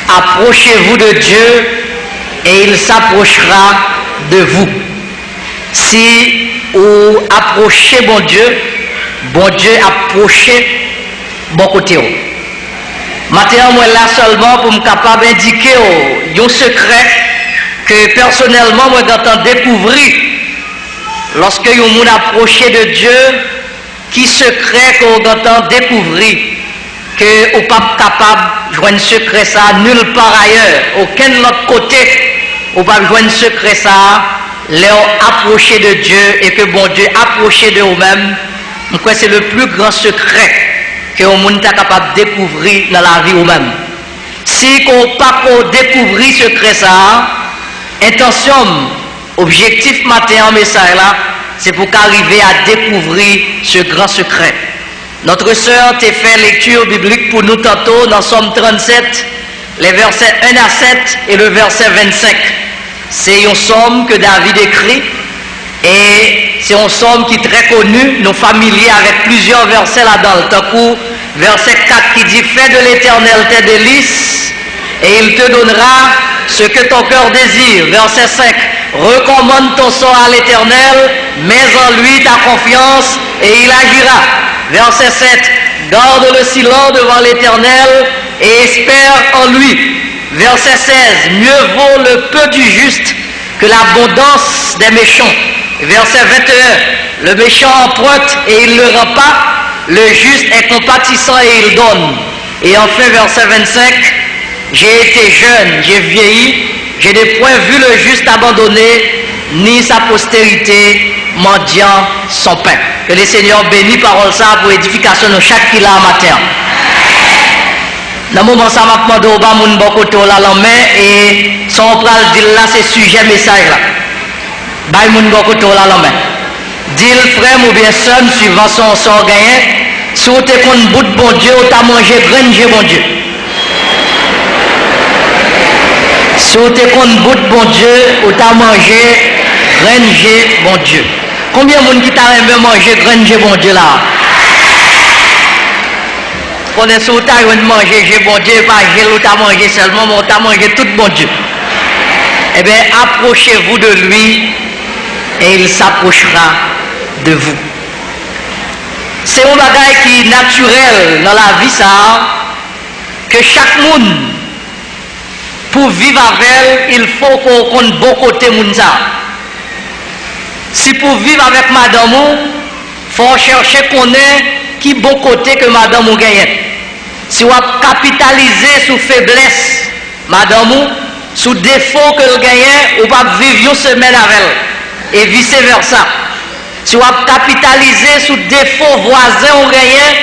approchez-vous de Dieu et il s'approchera de vous. Si vous approchez bon Dieu approchez bon côté. Maintenant, moi là seulement pour me capable d'indiquer un secret que personnellement moi j'entends découvrir lorsque vous moun approché de Dieu, qui secret qu'on entend découvrir que vous pas capable de joindre secret ça nulle part ailleurs, aucun autre côté, vous pas joindre secret ça, leur approcher de Dieu et que bon Dieu approcher de vous-même. Donc c'est le plus grand secret que vous monde est capable de découvrir dans la vie vous-même. Si vous pas découvrir ce secret ça, intention, objectif matin en message là, c'est pour qu'arriver à découvrir ce grand secret. Notre sœur t'a fait lecture biblique pour nous tantôt dans Somme 37, les versets 1 à 7 et le verset 25. C'est une somme que David écrit et c'est une somme qui est très connue, nous familiers avec plusieurs versets là-dedans. Tant que verset 4 qui dit « Fais de l'Éternel tes délices et il te donnera ce que ton cœur désire. » Verset 5 « Recommande ton sort à l'Éternel, mets en lui ta confiance et il agira. » Verset 7 « Garde le silence devant l'Éternel et espère en lui. » Verset 16 « Mieux vaut le peu du juste que l'abondance des méchants. » Verset 21 « Le méchant emprunte et il ne le rend pas. Le juste est compatissant et il donne. » Et enfin verset 25 « J'ai été jeune, j'ai vieilli, je n'ai point vu le juste abandonné, ni sa postérité mendiant son pain. » Que le Seigneur bénisse parole ça pour édification de chaque qui l'a en matin. Dans le moment ça m'a demandé au bas mon bon côté là la main et son pral dit là c'est sujet message là. Bail mon bon côté là la main. Dit frère ou bien sœur suivant son gagné, si vous te compte bout de bon Dieu, ou t'as mangé granger bon Dieu. Si vous te compte bout de bon Dieu, ou t'as mangé granger bon Dieu. Combien de monde qui t'a aimé manger granger bon Dieu là? On est sur ta manger, j'ai bon Dieu, pas j'ai ou t'as mangé seulement, mais t'as mangé tout bon Dieu. Eh bien, approchez-vous de lui et il s'approchera de vous. C'est un bagage qui est naturel dans la vie, ça, que chaque monde, pour vivre avec elle, il faut qu'on compte bon côté monde ça. Si pour vivre avec madame, il faut chercher qu'on ait qui bon côté que madame gagne. Si vous capitalisez sur faiblesse, madame, sous défaut que vous gagnez, vous pas vivre une semaine avec elle. Et vice versa. Si vous capitalisez sur défaut voisin ou gagnez,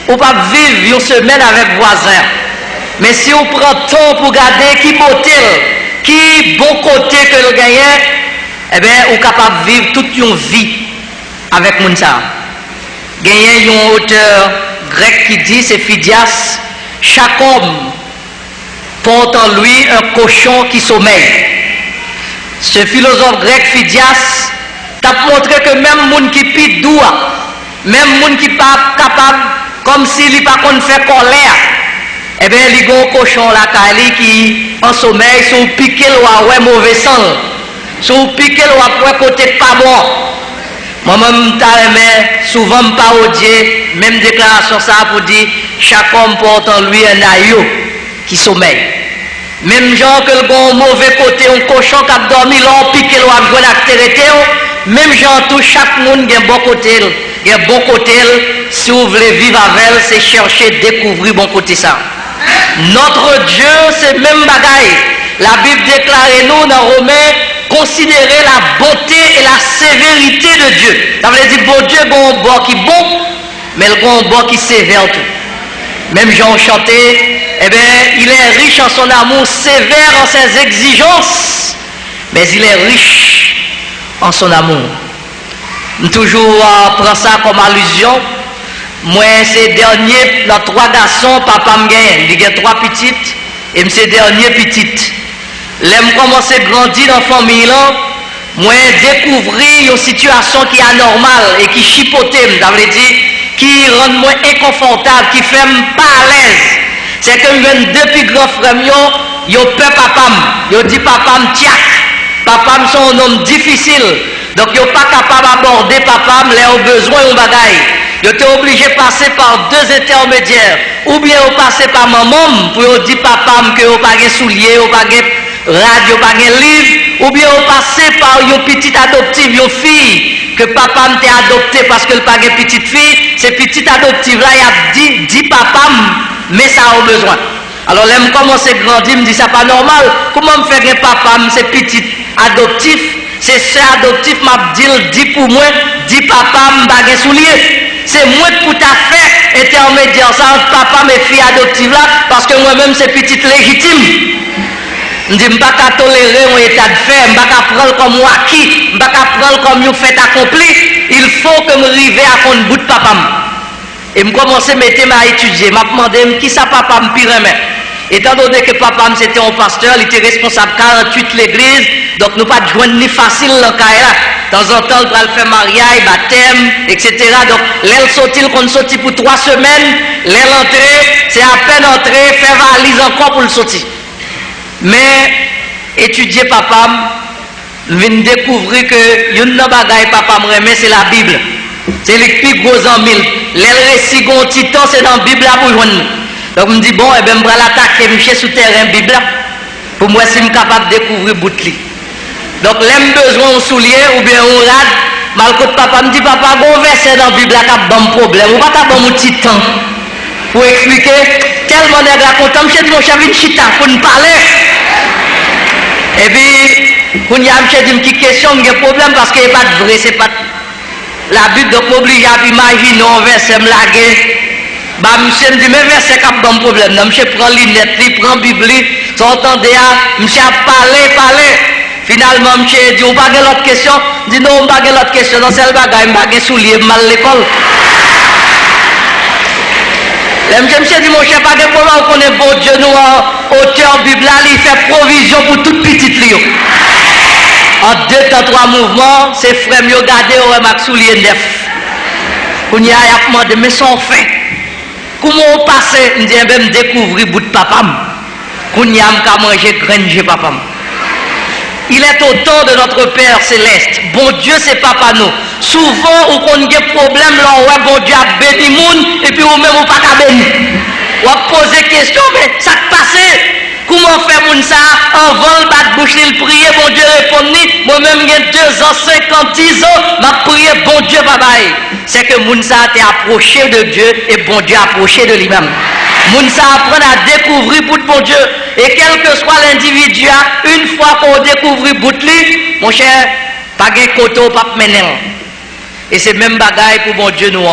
vous pas vivre une semaine avec voisin. Mais si vous prenez temps pour garder qui côté, qui bon côté que vous gagnez, eh bien, vous êtes capable de vivre toute une vie avec Mounsa. Il y a un auteur grec qui dit, c'est Phidias, chaque homme porte en lui un cochon qui sommeille. Ce philosophe grec Phidias t'a montré que même les gens qui pit doua, même les gens qui ne sont pas capables, comme s'ils ne pas faire colère, eh bien, il y a un cochon là qui en sommeil, si vous piquez le mauvais sang, si vous piquez le côté pas bon. Moi-même, souvent, pas odier, même déclaration ça pour dire, chaque homme porte en lui un aïeux qui sommeille. Même genre que le bon mauvais côté, un cochon qui a dormi, l'on pique, l'on a joué l'activité, même genre tout, chaque monde a un bon côté. Il y a un bon côté, si vous voulez vivre avec elle, c'est chercher, découvrir bon côté ça. Notre Dieu, c'est même bagaille. La Bible déclare nous dans Romains, considérer la beauté et la sévérité de Dieu. Ça veut dire, bon Dieu, bon bon qui bon, mais le bon bon qui sévère tout. Même Jean chanté, eh bien, il est riche en son amour, sévère en ses exigences, mais il est riche en son amour. Toujours prends ça comme allusion. Moi, ces derniers, dans 3 garçons, papa me gagne. Il y a 3 petites, et ces derniers petites. L'aime commencer à grandir dans la famille, moi, découvrir une situation qui est anormale et qui chipote, ça veut dire, qui rend moi inconfortable, qui fait pas à l'aise. C'est que deux plus grands frères, ils ont peur papam. Ils ont dit papam tiak. Papam sont un homme difficile. Donc ils sont pas capables d'aborder papam, les ont besoin de bagaille. Ils étaient obligés de passer par deux intermédiaires. Ou bien ils passer par maman pour dire papam que ils n'ont pas de souliers, ils n'ont pas de radio, pas de livre. Ou bien ils passer par une petite adoptive, une fille que papa t'a adopté parce que le pas de petite fille. Ces petites adoptives là, il a dit papam, mais ça a besoin. Alors là, je commence à grandir, je me dis ça pas normal. Comment me faire papa, c'est petit adoptif, c'est ça adoptif, m'a dit pour moi, dit papa, m'bagé soulier. C'est moi pour ta fait intermédiaire ça entre papa et fille adoptive là, parce que moi-même c'est petite légitime. Je dis, je ne peux pas tolérer un état de fait, je ne peux pas prendre comme acquis, je ne peux pas prendre comme un fait accompli. Il faut que je arrive à un bout de papa. Et je commence à mettre à étudier, je me demande qui ça papa me pire. Étant donné que papa c'était un pasteur, il était responsable 48 l'église, donc nous pas de joindre ni facile dans le cas là. De temps en temps, il va faire mariage, baptême, etc. Donc, l'aile sortit, qu'on sortit pour 3 semaines, l'aile entrée, c'est à peine entrée, faire valise encore pour le sortir. Mais, étudier papa, je viens de découvrir que une bagaille papa me remet, c'est la Bible. C'est le plus gros en mille. L'aile récit gon titan, c'est dans la Bible pour joindre. Donc, je me dis, bon, eh bien, je vais l'attaquer, je vais souterrain Bible pour moi, si je suis capable de découvrir Boutli. Donc, l'aime besoin de soulier ou bien on rade. Malcoute papa me dit, papa, bon verset dans la Bible qui a bon problème. Ou pas qu'à bon petit temps pour expliquer. Tellement de la content, je dis, mon chat, une chita pour nous parler. Et puis, quand il y a une petite question, il y a un problème parce qu'il n'y a pas de vrai, c'est pas la Bible, donc m'oblige à imaginer un verset, me laguer. Bah, monsieur me dit, mais verset qui a bon problème. Monsieur prend l'inette, il prend la Bible, vous entendez, monsieur a parlé. Finalement, monsieur dit, on pas de l'autre question. Dit non, on pas de l'autre question. Dans celle bagaille, on pas de soulier, mal l'école. Monsieur dit, mon cher, pas de problème, on connaît bon Dieu, nous, auteur Bible, il fait provision pour toute petite lion. En 2 temps, 3 mouvements, ces frères m'ont gardé au remarque soulier neuf. On y a demandé, mais son fait. Comment on passe, on dit, même découvrir bout de papa. On y a manger granger papa. Il est au temps de notre Père Céleste. Bon Dieu, c'est papa nous. Souvent, on a des problèmes, là, ouais, bon Dieu a béni moun, et puis ou même on pas qu'à béni. On va poser question, mais ça passe. Comment faire moun ça? En vol, bat bouche, il prie, bon Dieu répond ni. Moi-même, j'ai 2 ans, 5 ans, 10 ans, m'a prié, bon Dieu, bye bye. C'est que moun ça t'est approché de Dieu, et bon Dieu approché de lui-même. Moun ça apprend à découvrir pour bon Dieu. Et quel que soit l'individu, une fois qu'on découvre Boutli, mon cher, pas de koto, pas de menel. Et c'est même bagaille pour bon Dieu nous.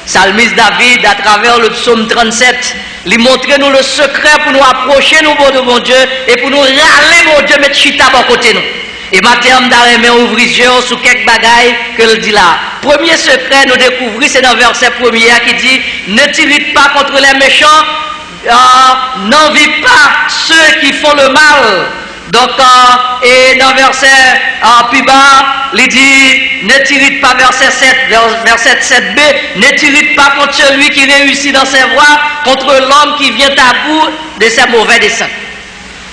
Salmiste David, à travers le psaume 37, lui montrer nous le secret pour nous approcher nous de bon Dieu et pour nous râler mon Dieu, mettre chita à côté nous. Et maintenant, on ouvrir les yeux sur quelques bagailles que dit là. Premier secret, nous découvrir, c'est dans le verset premier qui dit, ne t'irrite pas contre les méchants, n'envie pas ceux qui font le mal. Donc, et dans verset plus bas, il dit, ne t'irrite pas, verset 7, verset 7b, ne t'irrite pas contre celui qui réussit dans ses voies, contre l'homme qui vient à bout de ses mauvais desseins.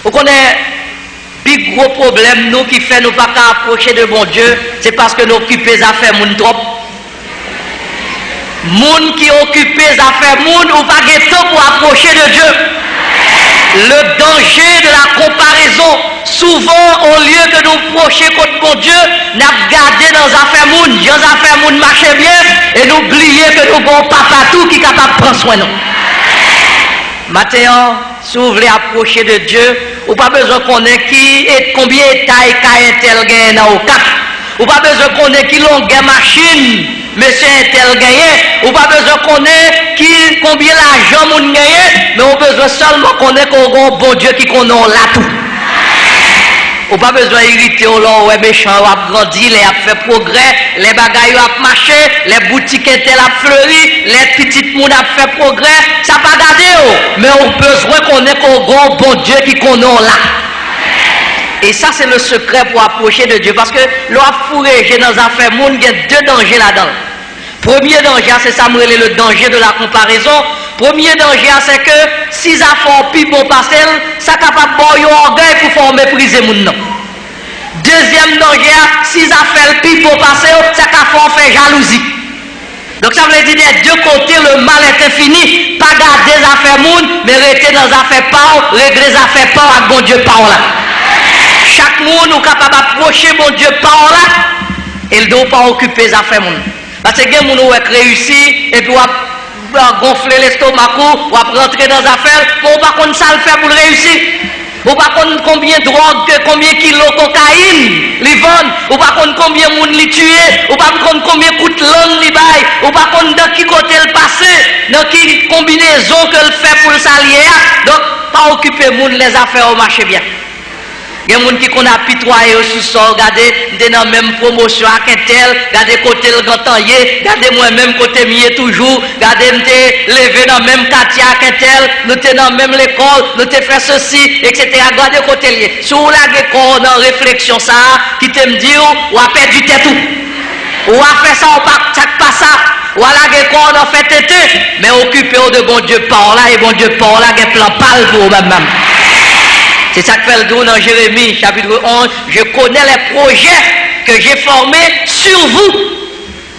Vous connaissez, le gros problème, nous qui fait nous pas approcher de bon Dieu, c'est parce que nous occupons les affaires moun trop. Moun qui occupe les affaires moun ou pas de temps pour approcher de Dieu. Le danger de la comparaison, souvent au lieu que nous procher contre mon Dieu, nous gardé dans les affaires moun, les affaires moun marchent bien et nous oublier que nous avons papa tout qui est capable de prendre soin de nous. Maintenant, si vous voulez approcher de Dieu, vous n'avez pas besoin qu'on ait qui et combien de taille qu'a tel gagne dans le cap. Vous n'avez pas besoin qu'on ait qui longue machine. Monsieur tel gagné, ou pas besoin qu'on ait qui combien l'argent moun gagné, mais on besoin seulement qu'on ait qu'on bon Dieu qui connaît là tout. Ou pas besoin d'irriter au long ouais méchant a grandi, les a fait progrès, les bagailles a marché, les boutiques étaient a fleuri, les petites moun a fait progrès, ça pas gardé mais on besoin qu'on ait qu'on bon Dieu qui connaît là. Et ça, c'est le secret pour approcher de Dieu. Parce que l'on a fourré dans les affaires monde, il y a 2 dangers là-dedans. Premier danger, c'est ça, le danger de la comparaison. Premier danger, c'est que si ça fait plus bon passer, ça capable de orgueil pour faire mépriser mon nom. Deuxième danger, si ça fait plus bon passer, ça capable de faire jalousie. Donc ça veut dire des deux côtés, le mal est infini. Pas garder les affaires monde, mais rester dans les affaires pas, régler les affaires pas avec bon Dieu par là. Chaque monde est capable d'approcher mon Dieu par là, et il ne doit pas occuper les affaires monde. Parce que les gens ont réussi, et puis gonfler l'estomac, ou rentrer dans les affaires, mais on ne va pas ça le faire pour le réussir. Ou pas combien de drogue, combien de kilos de cocaïne, les vendent, ou pas combien de monde les tuer, ou pas combien de coups de langue les bail, ou pas dans qui côté le passé, dans qui combinaison que le fait pour le salier. Donc, pas occuper monde les affaires au marché bien. Il y a des gens qui ont apitoyé au sous-sol, regardez, dans la même promotion à Quintel, regardez côté le gantaillé, regardez moi-même côté mieux toujours, regardez, nous sommes levé dans le même quartier à Quintel, nous sommes dans la même école, nous avons fait ceci, etc. Regardez côté lié. Si vous avez dans réflexion, ça, qui te me dit, ou a perdu tête tout. Ou a fait ça, ou pas ça. Ou a la on fait tête, mais occupez-vous de bon Dieu par là, et bon Dieu par là, il y a plan pâle pour vous-même. C'est ça que fait le dos dans Jérémie, chapitre 11. Je connais les projets que j'ai formés sur vous.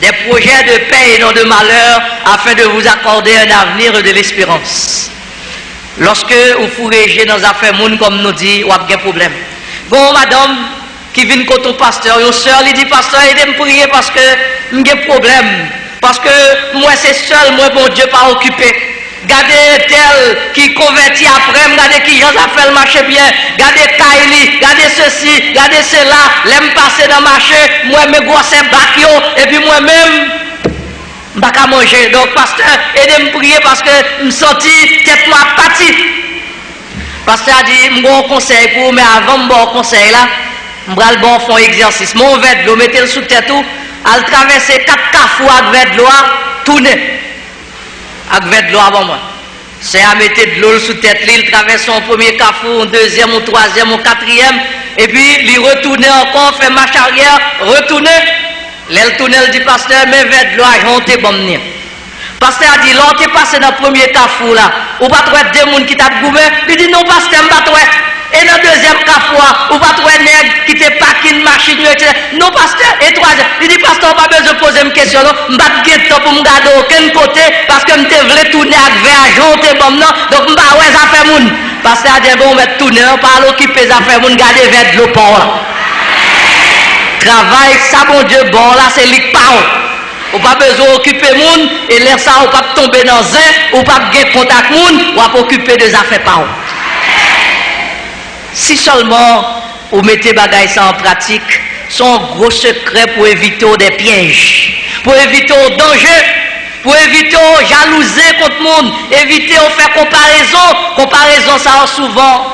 Des projets de paix et non de malheur, afin de vous accorder un avenir de l'espérance. Lorsque vous fourrez dans les affaires monde, comme nous dit, vous avez un problème. Bon, madame, qui vient côté pasteur, une soeur, elle dit, pasteur, aidez-moi prier parce que j'ai un problème. Parce que moi, c'est seul, moi, bon Dieu, pas occupé. Gardez tel qui convertit après, regardez qui j'en a fait le marché bien, gardez Kylie, gardez ceci, gardez cela, l'aime passer dans le marché, moi mes gosses bakio, et puis moi-même, je ne vais pas manger. Donc, pasteur, aidez-moi prier parce que je me senti tête moi partie. Pasteur a dit, je vais un conseil pour vous, mais avant de me conseil là, je vais le bon faire exercice. Mon verre de l'eau, mettez-le sous tête tout, à traverser 4 cafous avec verre de l'eau, tournez. Avec de l'eau avant moi. C'est à mettre de l'eau sous tête, il traverse son premier carrefour, un deuxième, un troisième, un quatrième, et puis il retourne encore, fait marche arrière, retourne. L'aile tourne, il dit, pasteur, mais vers de l'eau, j'en ai bon venir. Pasteur a dit, l'on t'est passé dans le premier carrefour là, ou pas trouver deux personnes qui t'a goumé, il dit, non, pasteur, je ne pas trouver. Et dans le deuxième carrefour, ou pas trouver nègre qui t'a paqué une machine, etc. Non, pasteur, et troisième, il dit, pasteur, pas besoin de poser une question, non, je ne vais pas guetter pour me garder aucun côté, parce que je voulais tourner avec vers j'en ai bon, non, donc je ne vais pas ouais, ça fait moun. Pasteur a dit, bon, on va tourner, on parle occuper les affaires, moun, garder vers de l'eau pour là. Travail, ça, mon Dieu, bon, là, c'est l'île parole. Ou pas besoin d'occuper moun, et l'air ça, ou pas tomber dans un, ou pas gagner contact moun, ou pas occuper des affaires parole. Si seulement vous mettez bagaille ça en pratique, son gros secret pour éviter des pièges, pour éviter des dangers, pour éviter de jalouser contre le monde, éviter de faire comparaison ça souvent.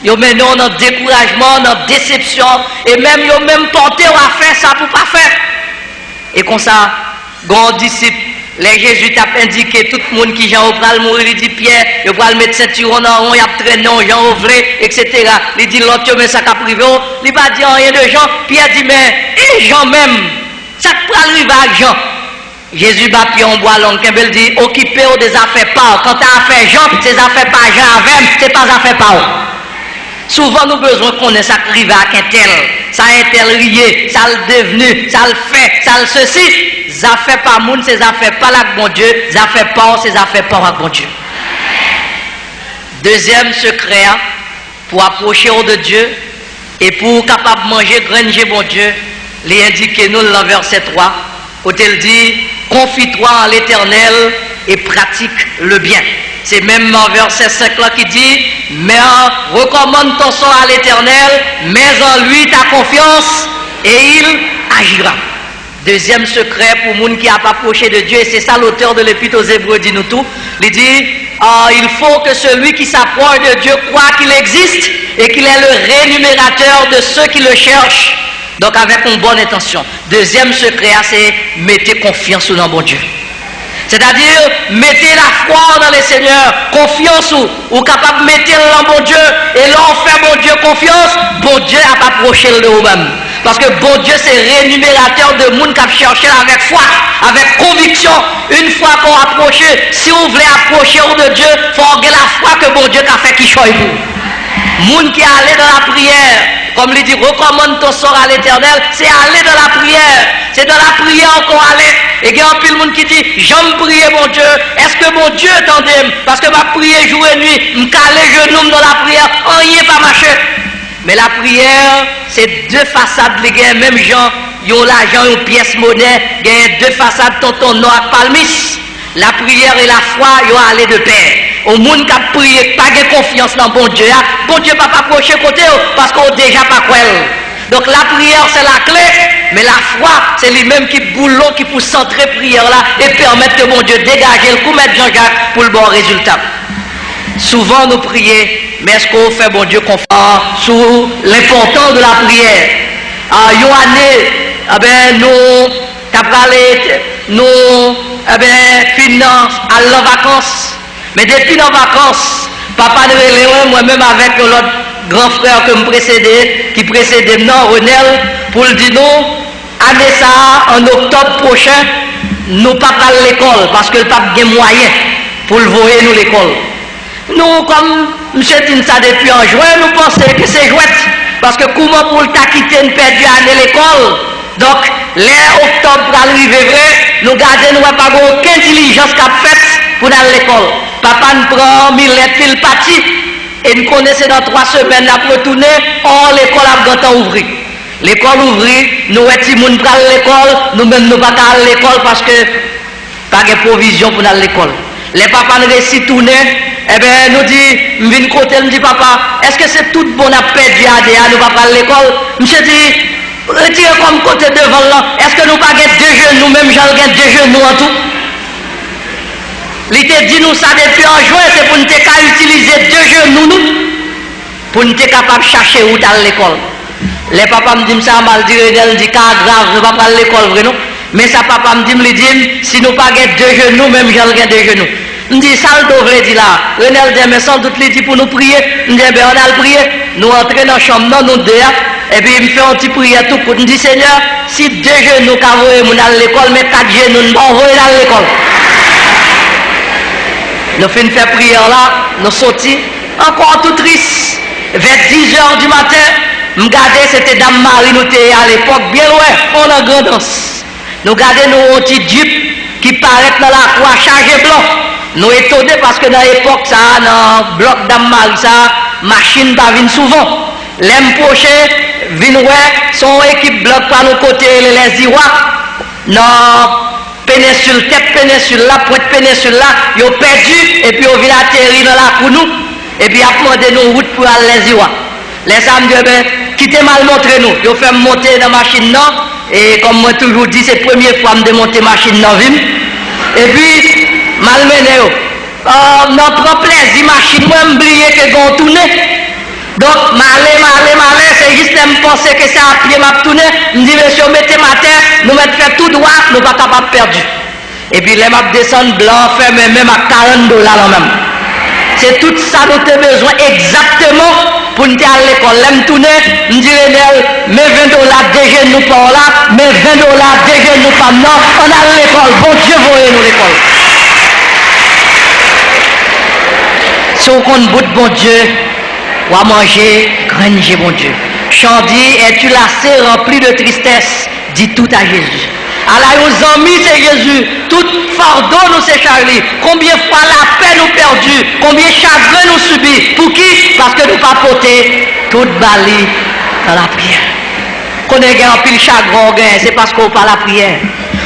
Yo maintenant dans découragement, dans déception, et même yo même tenté à faire ça pour pas faire. Et comme ça, grand disciple, les Jésus t'a indiqué tout le monde qui Jean va mourir, il dit Pierre, il va le mettre ceinture en rond, il a traîné Jean ouvré, etc. Il dit l'autre mais ça qu'a privé, il va dire rien de Jean. Pierre dit mais et Jean même, ça peut arriver avec Jean. Jésus bat Pierre en bois long, il dit occupez-vous des affaires pas. Quand tu as affaire Jean, ces affaires pas Jean avec, c'est pas affaire pas. Souvent, nous avons besoin qu'on ait ça qui arrive à un tel, ça a tel rié, ça le devenu, ça le fait, ça le ceci. Ça fait pas moun, c'est ça fait pas avec bon Dieu, ça fait pas, c'est ça fait pas avec bon Dieu. Deuxième secret, pour approcher de Dieu et pour capable de manger, granger bon Dieu, les indiquer nous dans le verset 3, où il dit, confie-toi en l'Éternel et pratique le bien. C'est même dans verset 5 là qui dit, mais recommande ton sort à l'Éternel, mets en lui ta confiance et il agira. Deuxième secret pour les gens qui n'a pas approché de Dieu, et c'est ça l'auteur de l'Épître aux Hébreux dit nous tout, il dit, il faut que celui qui s'approche de Dieu croit qu'il existe et qu'il est le rémunérateur de ceux qui le cherchent, donc avec une bonne intention. Deuxième secret, c'est mettez confiance dans bon Dieu. C'est-à-dire, mettez la foi dans le Seigneur, confiance ou capable de mettre dans bon Dieu, et là on fait bon Dieu confiance, bon Dieu a pas approché de vous-même. Parce que bon Dieu, c'est rémunérateur de monde qui a cherché avec foi, avec conviction. Une fois qu'on approche, si on voulait approcher de Dieu, il faut avoir la foi que bon Dieu a fait qui choisit pour. Monde qui est allé dans la prière, comme il dit, recommande ton sort à l'éternel, c'est aller dans la prière. C'est dans la prière qu'on allait. Et il y a un peu de monde qui dit, j'aime prier mon Dieu. Est-ce que mon Dieu t'entend? Parce que ma prière jour et nuit, je me cale les genoux dans la prière, rien pas marché. Mais la prière, c'est deux façades, les gars, même gens, ils ont l'argent, ils ont pièce monnaie, il y a deux façades, tonton noir palmis. La prière et la foi, ils ont allé de pair. Au monde qui a prié, pas de confiance dans bon Dieu, bon Dieu ne va pas approcher côté parce qu'on déjà pas quoi. Donc la prière, c'est la clé, mais la foi, c'est lui-même qui boulot, qui peut centrer la prière là et permettre que bon Dieu dégage le coup, mettre Jean-Jacques pour le bon résultat. Souvent nous prions, mais est-ce qu'on fait bon Dieu confiance sur l'importance de la prière? Une année, nous parlé, nous finance à la vacances, mais depuis nos vacances, papa nous moi-même avec l'autre grand frère que me précédait, qui précédait non, Renel, pour le dire non, année ça, en octobre prochain, nous pas à l'école, parce que le pape a moyen pour le voyer nous l'école. Nous, comme M. Tinsa depuis en juin, nous pensons que c'est chouette. Parce que comment pour le quitter une perdu année l'école? Donc, l'octobre pour arriver vrai, nous gardons, nous n'avons pas aucune diligence qu'a faite pour aller à l'école. Papa nous prend 1000 lettres, il parti. Et nous connaissons dans 3 semaines, nous retourner, or l'école a gâté ouvrir. L'école ouvrir, nous avons pour aller à l'école, nous-mêmes nous pas aller à l'école parce que pas de provision pour aller à l'école. Les papas nous réussissent tourner, eh bien nous dit, nous venons côté, nous dit papa, est-ce que c'est tout bon à perdre à nous pas aller à l'école? Monsieur dit, retirez comme côté devant là, est-ce que nous pas de deux genoux, même j'en ai deux genoux en tout? Il te dit nous ça depuis en juin, c'est pour nous utiliser deux genoux nous, pour nous être capable de chercher où à l'école. Les papas me disent ça, mal dit, ils disent cas grave, nous ne pas à l'école, vrai non? Mais ça papa me dit, si nous pas de deux genoux, même j'en ai deux genoux. Je dis, ça le devrait dire là. Renel dit, mais sans doute, il dit pour nous prier. Je dis, ben on a le prier. Nous entrons dans la chambre, nous deux. Et puis il me fait un petit prière tout pour nous dire, Seigneur, si deux genoux nous à l'école, mais 4 genoux nous envoyons à l'école. Nous faisons faire prière là, nous sortis, encore tout triste. Vers 10h du matin, je regardais, c'était Dame Marie, nous étions à l'époque, bien loin, on a grandance. Nous regardons nos petits jeep qui paraissent dans la croix chargés blanc. Nous étonnés parce que dans l'époque, ça, dans le bloc Dame Marie, ça, machine pas vient souvent. L'aime prochain, vient son équipe bloc par nos côtés, les Irois, dans péninsule, tête péninsule là, pointe péninsule là, ils ont perdu et puis ils viennent atterrir dans la cour et puis ils ont demandé nos routes pour aller les Irois. Les âmes de ben, quittez mal montrer nous, ils ont fait monter dans la machine non, et comme moi toujours dit, c'est la première fois que je démonte la machine non, et puis, malmené, non prend plaisir, machine, moi, m'oublier que j'en tourne. Donc, malé, c'est juste de penser que c'est à pied m'a tourné. Je dis, monsieur, mettez ma terre, nous mettons fait tout droit, nous ne sommes pas capables de perdre. Et puis, les maps descendent blanc, fait même à $40 même. C'est tout ça dont tu as besoin exactement pour nous aller à l'école. L'aime tourner, nous dit, mais $20 déjà nous pas là, mais $20 déjà nous pas non, on a l'école. Bon Dieu, voyez nous l'école. Si on compte bout de bon Dieu, on va manger, granger bon Dieu. Chandi, es-tu lassé, rempli de tristesse? Dis tout à Jésus. Alors, aux amis, c'est Jésus. Tout fardeau nous c'est Charlie. Combien de fois la peine nous perdu? Combien de chagrin nous subit? Pour qui? Parce que nous pas porté toute balie dans la prière. Qu'on ait un pile chagrin, c'est parce qu'on pas la prière.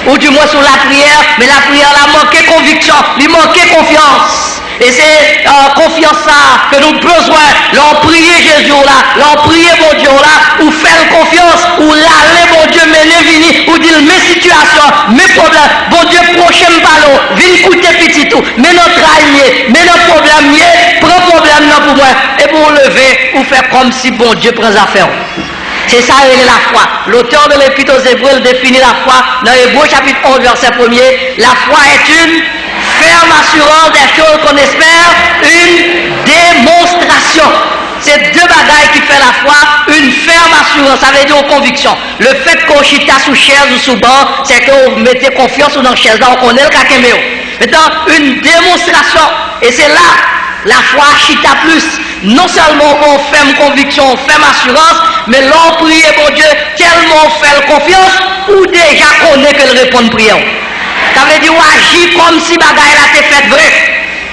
Ou du moins sur la prière, mais la prière a manqué conviction, il manquait confiance. Et c'est confiance ça que nous avons besoin. L'on prier Jésus là, l'on prier mon Dieu là, ou faire confiance, ou l'aller mon Dieu mener vini, ou dire mes situations, mes problèmes, bon Dieu prochain ballon, viens coûter petit tout, mais notre travail, mais notre problème, prends problème non pour moi, et pour lever, ou faire comme si bon Dieu prend affaire. C'est ça la foi. L'auteur de l'Épître aux Hébreux définit la foi dans Hébreux chapitre 11 verset 1er. La foi est une ferme assurance des choses qu'on espère, une démonstration. C'est deux bagailles qui fait la foi, une ferme assurance, ça veut dire conviction. Le fait qu'on chita sous chaise ou sous banc, c'est que vous mettez confiance dans la chaise, là on connaît le kakéméo. Maintenant, une démonstration, et c'est là la foi chita plus. Non seulement on fait une conviction, on fait une assurance, mais l'on prie, bon Dieu, tellement on fait confiance, ou déjà connaît que le répond prière. Ça veut dire, on agit comme si bagaille là t'est fait vrai.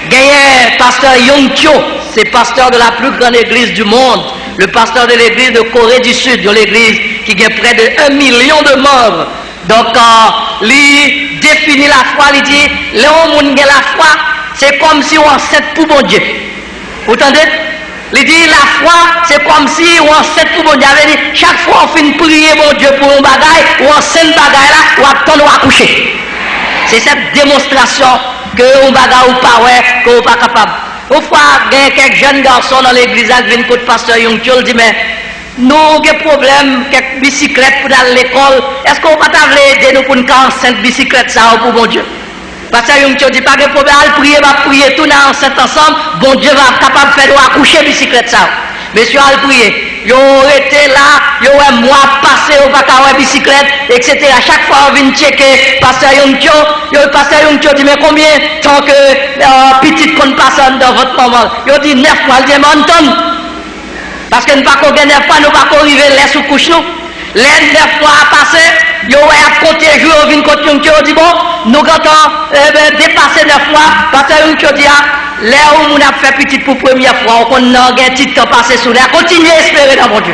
Gagné pasteur Yong Kyo, c'est pasteur de la plus grande église du monde, le pasteur de l'église de Corée du Sud, de l'église qui a près de 1 million de membres. Donc, il définit la foi, il dit, Léon Moun a la foi, c'est comme si on enceinte pour bon Dieu. Vous entendez? Il dit, la foi, c'est comme si on enceinte pour bon Dieu. Il dit, chaque fois on finit prier bon Dieu pour un bagaille, ou enceinte bagaille là, ou attendre ou accoucher. C'est cette démonstration que on bagaille ou pas, ouais, qu'on n'est pas capable. Une fois, il y a quelques jeunes garçons dans l'église qui viennent pour le pasteur Yong Kyo, dit, mais nous avons des problèmes, quelques bicyclettes pour aller à l'école. Est-ce qu'on va aider nous pour une 45 bicyclettes ça pour bon Dieu? Pasteur Yong Kyo dit, pas de problème, va prier tout dans cet ensemble, bon Dieu va être capable de faire accoucher bicyclette ça. Messieurs, allez prier. Ils ont été là, ils ont un mois passé au bac à bicyclette, etc. Chaque fois, on vient checker Pasteur Yong Kyo. Pasteur Yong Kyo dit, mais combien de temps que petite qu'on passe dans votre maman? Ils ont dit 9 mois, ils disent, mais on parce que nous ne pouvons pas gagner, nous ne pouvons pas arriver les sous couche nous. Les 9 mois à passer, ils ont compté jouer, ils viennent côté Yong Kyo, dit bon, nous avons dépassé 9 mois, Pasteur Yong Kyo dit, là où on a fait petite pour la première fois, on a un petit temps passé sous là, continuez à espérer dans mon Dieu.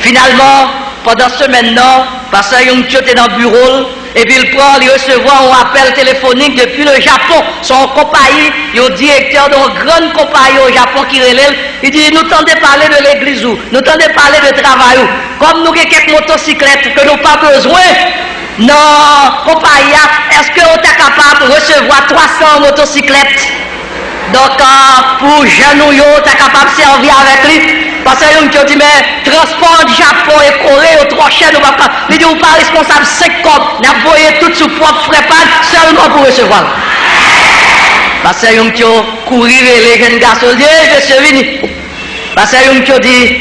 Finalement, pendant ce maintenant, Pasteur Yong Kyo était dans le bureau, et puis il prend, il recevoir un appel téléphonique depuis le Japon. Son compagnie, le directeur d'une grande compagnie au Japon qui relève, il dit, nous tentons de parler de l'église où, nous tentons de parler de travail où. Comme nous avons quelques motocyclettes que nous n'avons pas besoin, non, compagnie, est-ce qu'on est capable de recevoir 300 motocyclettes? Donc, pour jeunes, tu es capable de servir avec lui. Parce que nous dit, mais transport du Japon et Corée, trop cher, nous ne pouvons pas. Il dit, vous pas responsable 5 copes, nous avons voyé tout sous propre frais seulement pour recevoir. Parce que nous dit, courir les jeunes garçons, je suis venu. Parce que nous dit,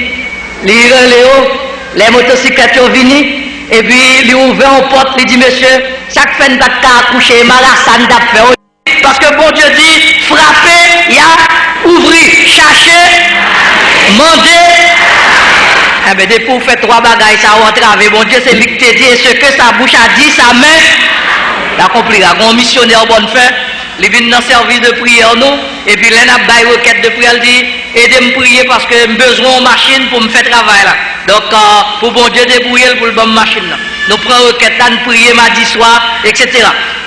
les motocyclettes sont venues, et puis il ouvert une porte, il dit, monsieur, chaque fin de accoucher, Malassane d'a fait. Parce que bon Dieu dit, frapper, il y a ouvrir, chercher, manger. Eh bien, depuis vous faites 3 bagailles, ça va entraver. Bon Dieu, c'est lui qui te dit, et ce que sa bouche a dit, sa main, la compris, là, un missionnaire bonne fin, il vient dans le service de prière, nous, et puis là, il a une requête de prière, il dit, aidez-moi à prier parce que j'ai besoin de machine pour me faire travail là. Donc, pour bon Dieu débrouiller pour le bon machine là. Nous prenons requête là, nous prions mardi soir, etc.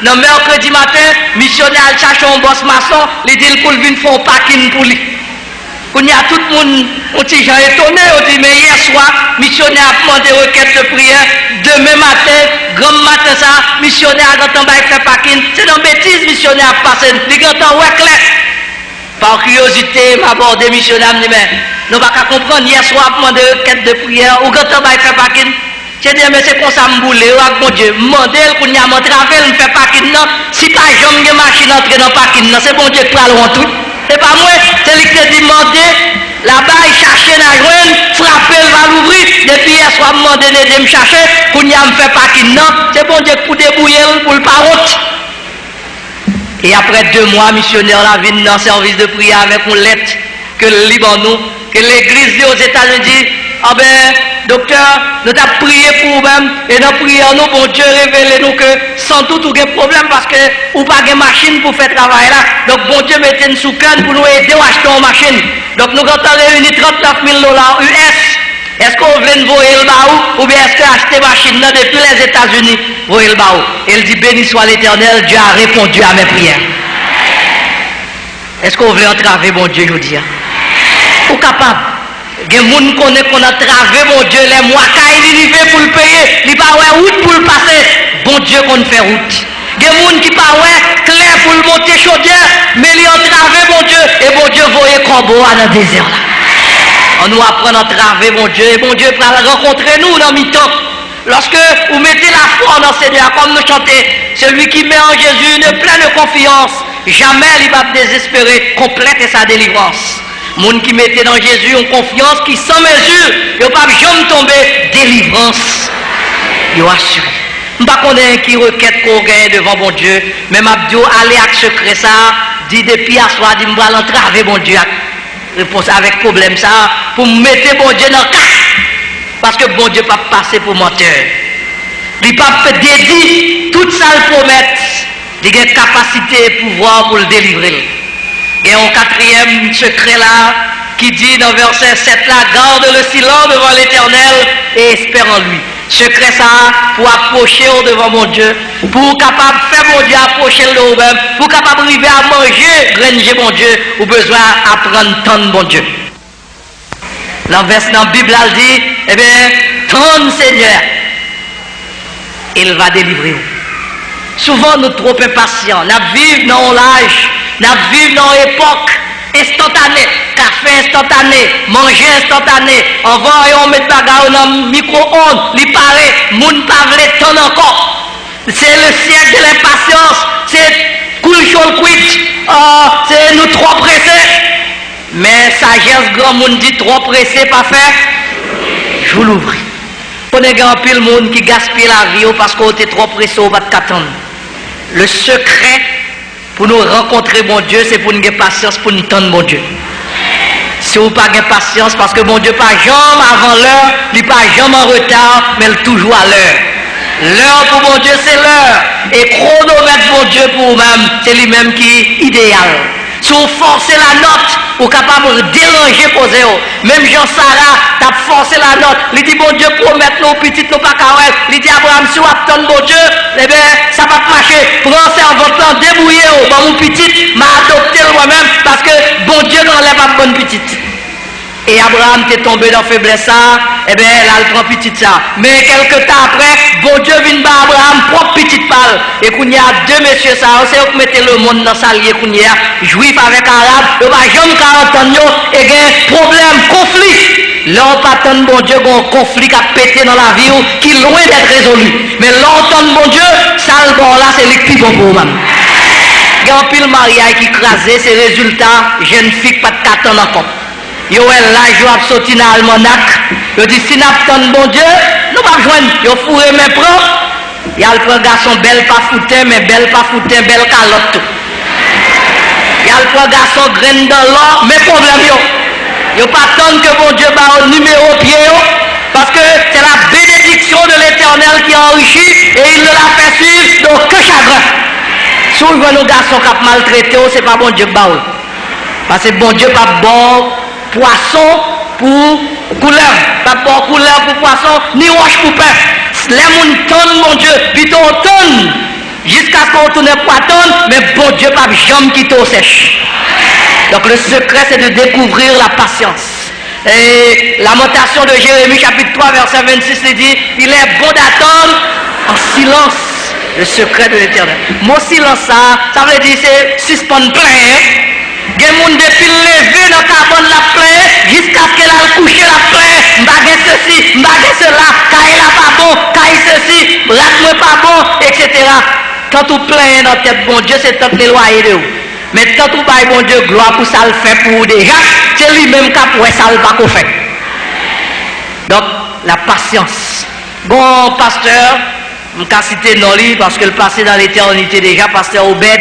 Non, mercredi matin, missionnaire cherche un boss maçon, il dit pour venir faire un parking pour lui. Quand il y a tout le monde, on dit, j'ai étonné, on dit, mais hier soir, missionnaire a demandé requête de prière, demain matin, grand matin ça, missionnaire a demandé faire parking. C'est dans bêtise, missionnaire a passé, il a demandé ouais clair. Par curiosité, m'aborder missionnaire, me dit, mais nous ne pouvons pas comprendre, hier soir, a demandé requête de prière, ou quand on va faire parking. J'ai dit, mais c'est comme ça, je boule, mon Dieu, demandez, qu'on y a mon travail, je fais parking, non. Si pas jamais une machine entrer dans le parking, non, c'est bon Dieu qui parle en tout. C'est pas moi, c'est lui qui te dit, demandez, là-bas, il cherche la joindre, frapper, il va l'ouvrir, depuis hier soir, demandez de me chercher, qu'on y a me fait parking, non. C'est bon Dieu pour débrouiller, pour le parotte. Et après 2 mois, missionnaire là vient dans le service de prière avec une lettre que le Liban que l'église dit aux États-Unis, ah ben, docteur, nous avons prié pour vous-même, et dans la prière, nous, bon Dieu, révélez-nous que sans doute, vous avez un problème parce que vous n'avez pas de machine pour faire travail là. Donc, bon Dieu, mettez une sous-canne pour nous aider à acheter une machine. Donc, nous avons réuni 39 000 $ US. Est-ce qu'on veut nous voyer le baou ou bien est-ce que acheter machine là depuis les États-Unis, voyer le baou? Il dit, béni soit l'Éternel, Dieu a répondu à mes prières. Est-ce qu'on veut entraver, bon Dieu, je vous dis? Ou capable? Il y a des gens qui connaissent qu'on a travé, bon Dieu, les mois qu'il fait pour le payer, il n'y a pas de route pour le passer, bon Dieu qu'on fait route. Il y a des gens qui n'ont pas clair pour le monter chaudière, mais ils ont travé, bon Dieu, et bon Dieu voyait combo dans le désert là. On nous apprend à traver, bon Dieu, et bon Dieu pour rencontrer nous dans mi-temps. Lorsque vous mettez la foi dans le Seigneur, comme nous chantons, celui qui met en Jésus une pleine confiance, jamais il va désespérer, complète sa délivrance. Moun qui mettait dans Jésus une confiance qui sans mesure, yo pas jamais tomber délivrance. Yo assuré. M'pas connaît qui requête qu'on gagne devant bon Dieu, mais m'abdio aller avec secret ça, dit depuis à soir, dit m'va l'entraver bon Dieu réponse avec problème ça pour mettre bon Dieu dans le cas. Parce que bon Dieu pas passer pour menteur. Il pas dédié toute ça le promettre. Il a capacité et pouvoir pour le délivrer. Et un quatrième secret là qui dit dans verset 7 là, garde le silence devant l'Éternel et espère en lui. Secret ça pour approcher devant mon Dieu, pour capable faire mon Dieu approcher le même, pour capable arriver à manger, granger mon Dieu, ou besoin apprendre tant de mon Dieu. L'envers dans la Bible elle dit, eh bien, tant Seigneur, il va délivrer vous. Souvent nous trop impatients, nous vivons dans l'âge, nous vivons dans l'époque instantanée, café instantané, manger instantané, on va et on met bagarre dans le micro-ondes, il paraît, moun pas vle temps encore. C'est le siècle de l'impatience, c'est cool chaud quit, c'est nous trop pressés. Mais sagesse grand monde dit trop pressé pas faire, je vous l'ouvre. On est grand pile monde qui gaspille la vie parce qu'on est trop pressé, on va t'attendre. Le secret pour nous rencontrer mon Dieu, c'est pour nous avoir patience, pour nous tendre mon Dieu. Si vous n'avez pas patience, parce que mon Dieu pas jamais avant l'heure, il n'est pas jamais en retard, mais il est toujours à l'heure. L'heure pour mon Dieu, c'est l'heure. Et chronomètre mon Dieu pour vous-même, c'est lui-même qui est idéal. Si vous forcez la note, vous êtes capable de déranger causer. Même Jean-Sarah, t'as forcé la note. Il dit, bon Dieu, promettre nos petites, nos pas carrés. Il dit, Abraham, si vous attendez bon Dieu, eh bien, ça va pas marcher. Prends cerveau plan, débrouillez-vous. Bon, mon petite, m'a adopté moi-même parce que bon Dieu n'enlève pas bonne petite. Et Abraham t'est tombé dans faiblesse ça, eh bien, là, il prend petite ça. Mais quelques temps après, bon Dieu vient par Abraham, propre petite balle. Et qu'on y a deux messieurs ça, c'est eux qui mettez le monde dans sa liée qu'on y a, juif avec arabe, il va jamais 40 ans, et il y a problème, conflit. L'on pas bon Dieu, un conflit qui a pété dans la vie, qui est loin d'être résolu. Mais l'on bon Dieu, ça le bon là, c'est le plus bon pour moi. Il y a un pile mariage qui crasé, ces résultats, jeune fille pas de 4 ans encore. Yo là je vais sortir dans l'almanach. Yo dit si n'attend bon Dieu, nous pas joindre. Yo fourré mes prend. Il y a le prend garçon belle pas foutin mais belle pas foutin belle calotte tout. Il y a le prend garçon graine dans l'or mais problème yo. Yo pas attendre que bon Dieu ba au numéro pied yo parce que c'est la bénédiction de l'Éternel qui enrichit et il ne la fait suivre donc que chagrin. Si vous voyez nos garçons qui maltraités, c'est pas bon Dieu ba. Parce que bon Dieu pas bon poisson pour couleur, pas bon couleur pour poisson, ni roche pour pain. Les gens tonnent, mon Dieu, plutôt tonne, jusqu'à ce qu'on tourne pour tonne, mais bon Dieu, pas jamais quitter au sèche. Donc le secret, c'est de découvrir la patience. Et lamentation de Jérémie, chapitre 3, verset 26, il dit, il est bon d'attendre en silence le secret de l'Éternel. Mon silence, ça veut dire c'est suspendre plein. Il y a des gens depuis lever dans le carbone la plaie jusqu'à ce qu'elle a couché la plaie. M'bagé ceci, m'bagé cela, caille là pas bon, caille ceci, rate-moi pas bon, etc. Quand tu plains dans tête bon Dieu, c'est tant l'éloigner de vous. Mais quand tu bailles bon Dieu, gloire pour ça le fait pour vous déjà, c'est lui-même qui a pour ça le pas qu'on fait. Donc, la patience. Bon, pasteur, je vais citer Noli parce que le passé dans l'éternité déjà, pasteur Obed.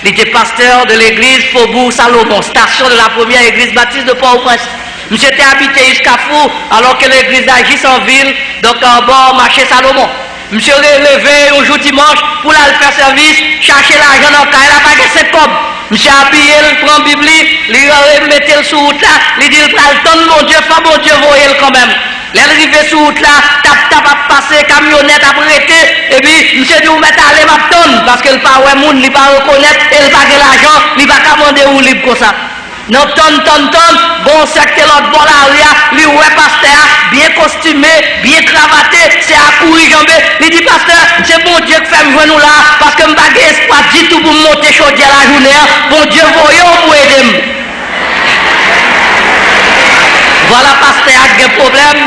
Il était pasteur de l'église Faubourg Salomon, station de la première église baptiste de Port-au-Prince. Monsieur était habité jusqu'à Fou, alors que l'église d'Agis en ville, donc en bord marché Salomon. Monsieur est levé un jour dimanche pour aller faire service, chercher l'argent dans le cas, il a pas de 5 cobs. Monsieur habillé, il prend la Bible, il met le sous route là, il dit, il prend le temps de mon Dieu, pas mon Dieu, voyez quand même. L'arrivée sur route là, tap à passer, camionnette à prêter, et puis monsieur dit, vous mettez à aller ma tonne, parce que le pas ouais moun, il pas reconnaître, et il pas de l'argent, il va commander ou libre comme ça. Non, tonne, bon secteur, l'autre bon l'aria, lui ouais pasteur, bien costumé, bien cravaté, c'est à courir jambé. Il dit pasteur, c'est bon Dieu qui fait me joindre nous là, parce que je n'ai pas d'espoir du tout pour monter chaud à la journée, bon Dieu voyons pour aider. Voilà pasteur a des problèmes,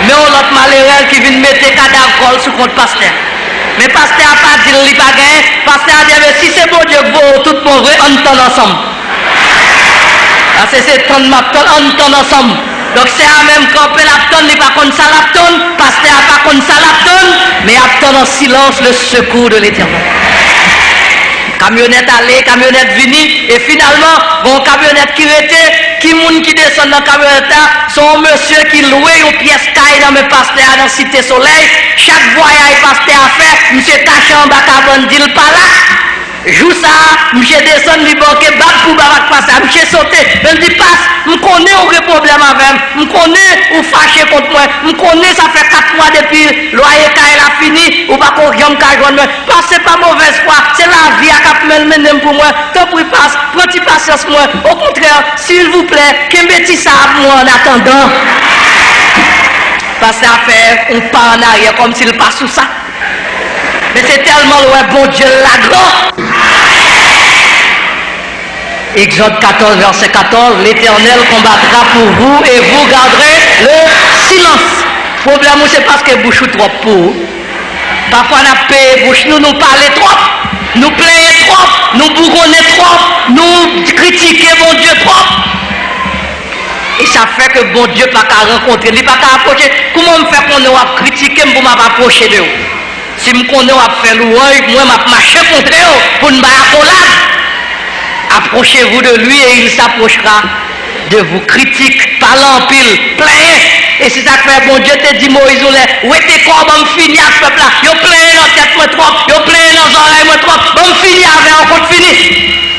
mais on l'autre malheureux qui vient mettre cadavre sur compte pasteur. Mais pasteur n'a pas dit qu'il n'a pas gagné, pasteur a dit si c'est bon Dieu que vous tout pour vrai, on entend ensemble. C'est ton m'attend ensemble. Donc c'est à même camper l'apton, n'est pas comme ça l'apton, pasteur pas comme ça l'apton, mais apton en silence le secours de l'Éternel. Camionnette allée, camionnette venue, et finalement, bon camionnette qui était, qui moun qui descend dans la camionnette, son monsieur qui louait une pièce caille dans mes pasteurs dans Cité Soleil, chaque voyage pasteur a fait, monsieur caché en bas cabane dit pas là. Jou ça, monsieur descend, li banque, bat pour barak passer, monsieur sauté, je dis passe, je connais aucun problème avec, je connais ou fâché contre moi, je connais ça fait 4 mois depuis, loyer caille a fini, ou pas qu'on gagne caille joindre, parce que c'est pas mauvaise foi, c'est la vie à cap mener pour moi, tant pour passe, prenez patience moi, au contraire, s'il vous plaît, qu'un petit ça à moi en attendant. Parce que ça fait, on part en arrière comme s'il passe sous ça. Mais c'est tellement loin, bon Dieu, la grand. Exode 14, verset 14, l'Éternel combattra pour vous et vous garderez le silence. Le problème, c'est parce que bouche trop pour. Parfois, on a payé bouche, nous parlons trop, nous plaignons trop, nous bourgonnons trop, nous critiquons mon Dieu trop. Et ça fait que bon Dieu n'a pas rencontrer, il n'a pas approcher. Comment me faire qu'on a critiqué pour m'approcher de vous? Si je connais à faire louange, moi je marche contre eux pour ne pas accolade. Approchez-vous de lui et il s'approchera de vous. Critique, parlant en pile, plein. Et si ça fait bon Dieu te dit Moïse, où était quoi, bon fini à ce peuple là, yo plein dans tête moi trop, yo plein dans les oreilles moi trop, bon fini avec un compte fini.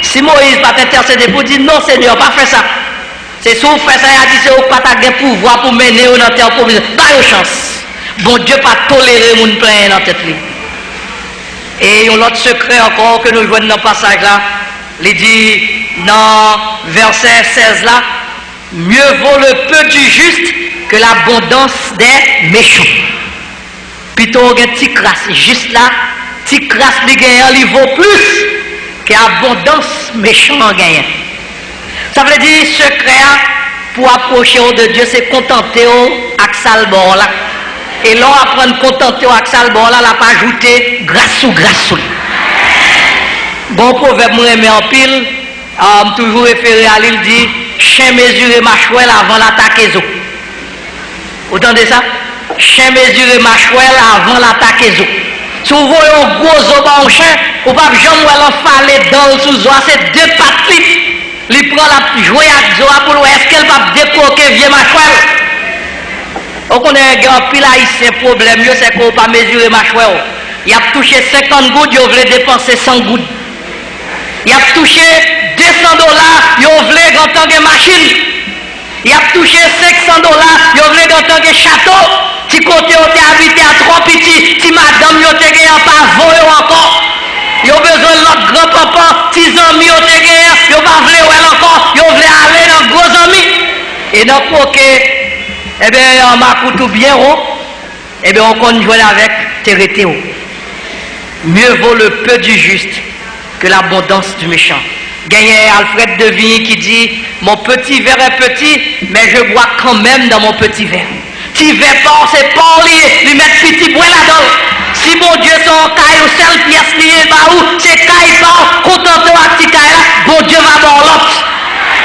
Si Moïse va t'intercéder pour dire non Seigneur, pas faire ça. C'est si vous faites ça, il a dit c'est pas ta pouvoir pour mener dans terre provisoire. Pas de chance. Bon Dieu pas tolérer mon plein dans tête. Et un autre secret encore que nous voyons dans le passage là, il dit dans verset 16 là, mieux vaut le peu du juste que l'abondance des méchants. Plutôt une petite crasse, juste là, petite crasse qui gagne, il vaut plus que l'abondance méchant gagne. Ça veut dire secret pour approcher de Dieu, c'est contenter avec salbon là. Et l'on apprend à contenter avec salbon là, la pas ajouter grâce ou grâce. Bon proverbe, moi j'aime en pile, toujours référé à l'île dit, chien mesuré mâchouelle avant l'attaque zo. Vous entendez ça? Chien mesuré mâchouelle avant l'attaque zo. Si vous voyez un gros zo dans un chien, ou pas jamais ou fallait dans le sous-zo, c'est deux pattes. Il prend la jouer avec Zoa pour voir est-ce qu'elle va décoquer vieux mâchouelle. On connaît un pile haïtien problème, c'est qu'on ne peut pas mesurer mâchouelle. Il a touché 50 gouttes, il voulait dépenser 100 gouttes. Il a touché $200, il voulait en tant que machine. Il a touché $500, il voulait en tant que château. Si côté on était habité à 3 petits, si madame yo te gagné pas voyer encore. Yo besoin de l'autre grand-papa, 6 amis yo te gagné, yo pas voulu encore, yo voulait aller dans gros amis. Et dans le eh bien, on m'a coûté bien haut, eh bien, on compte jouer avec Térétéo. Mieux vaut le peu du juste que l'abondance du méchant. Gagné Alfred de Vigny qui dit, mon petit verre est petit, mais je bois quand même dans mon petit verre. Si verre pas, c'est pas lié, lui mettre petit bois là-dedans. Si mon Dieu son caille ou seule pièce liée, bah où, c'est caille pas, contenté à petit caille là, bon Dieu va dans l'autre.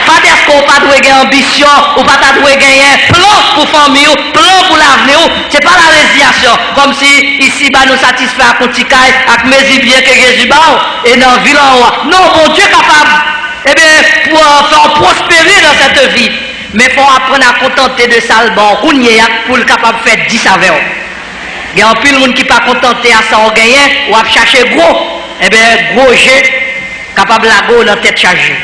Pas est-ce qu'on pas doit gagner ambition, ou pas doit gagner plan pour famille, plan pour l'avenir, c'est pas la résignation. Comme si ici, bah, nous satisfait à Contikaï, avec mes bien que Jésus et dans la ville en haut. Non, mon Dieu est capable, eh bien, pour faire prospérer dans cette vie. Mais il faut apprendre à contenter de ça, bon, pour le capable de faire 10 saveurs. Il y a un peu de monde qui n'est pas contenté à ça, on gagne, ou à chercher gros, eh bien, gros jet, capable de la go dans la tête chargée.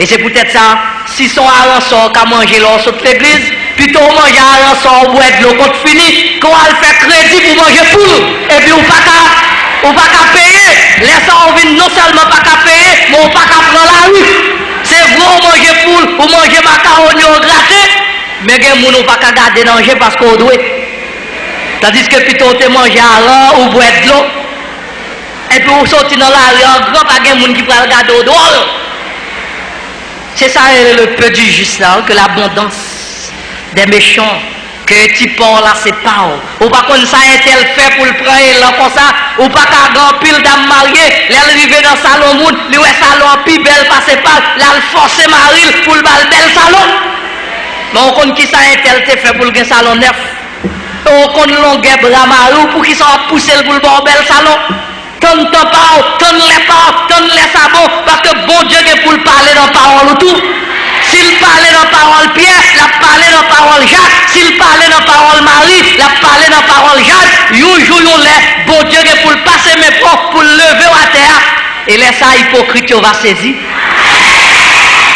Et c'est peut-être ça, si son arançon qu'a mangé l'on saute l'église, plutôt manger arançon ou boire de l'eau quand fini, qu'on va faire crédit pour manger poule, et puis on pas qu'à payer, laisse on vient non seulement pas qu'à payer, mais on pas qu'à prendre la rue. C'est vrai, on mange poule, ou manger macaroni au gratté, mais il y a pas qu'à garder danger parce qu'on doit. Tandis que plutôt on mange arançon ou boire de l'eau, et puis on sort dans la rue, en grand, pas de monde qui peut regarder au dehors. C'est ça le peu du juste là, que l'abondance des méchants que tu parles là, c'est pas ou pas comme ça, un tel fait pour le prendre là comme ça, ou pas qu'à grand pile dame mariée, l'arriver dans le salon monde, lui ouais salon plus belle passer pas, là le forcer Marie pour le bel salon. Mais on connaît qui ça un tel te fait pour le salon neuf. On connaît longueur bras marou pour qui ça pousser pour le bon bel salon. Ton pas, ton les sabots, parce que bon Dieu est pour le parler dans parole ou tout. S'il parlait dans parole Pierre, il a parlé dans parole Jacques. S'il parlait dans parole Marie, il a parlé dans parole Jacques. You joue les bon Dieu est pour le passer mes propres, pour le lever à terre. Et laisse ça hypocrite, on va saisir.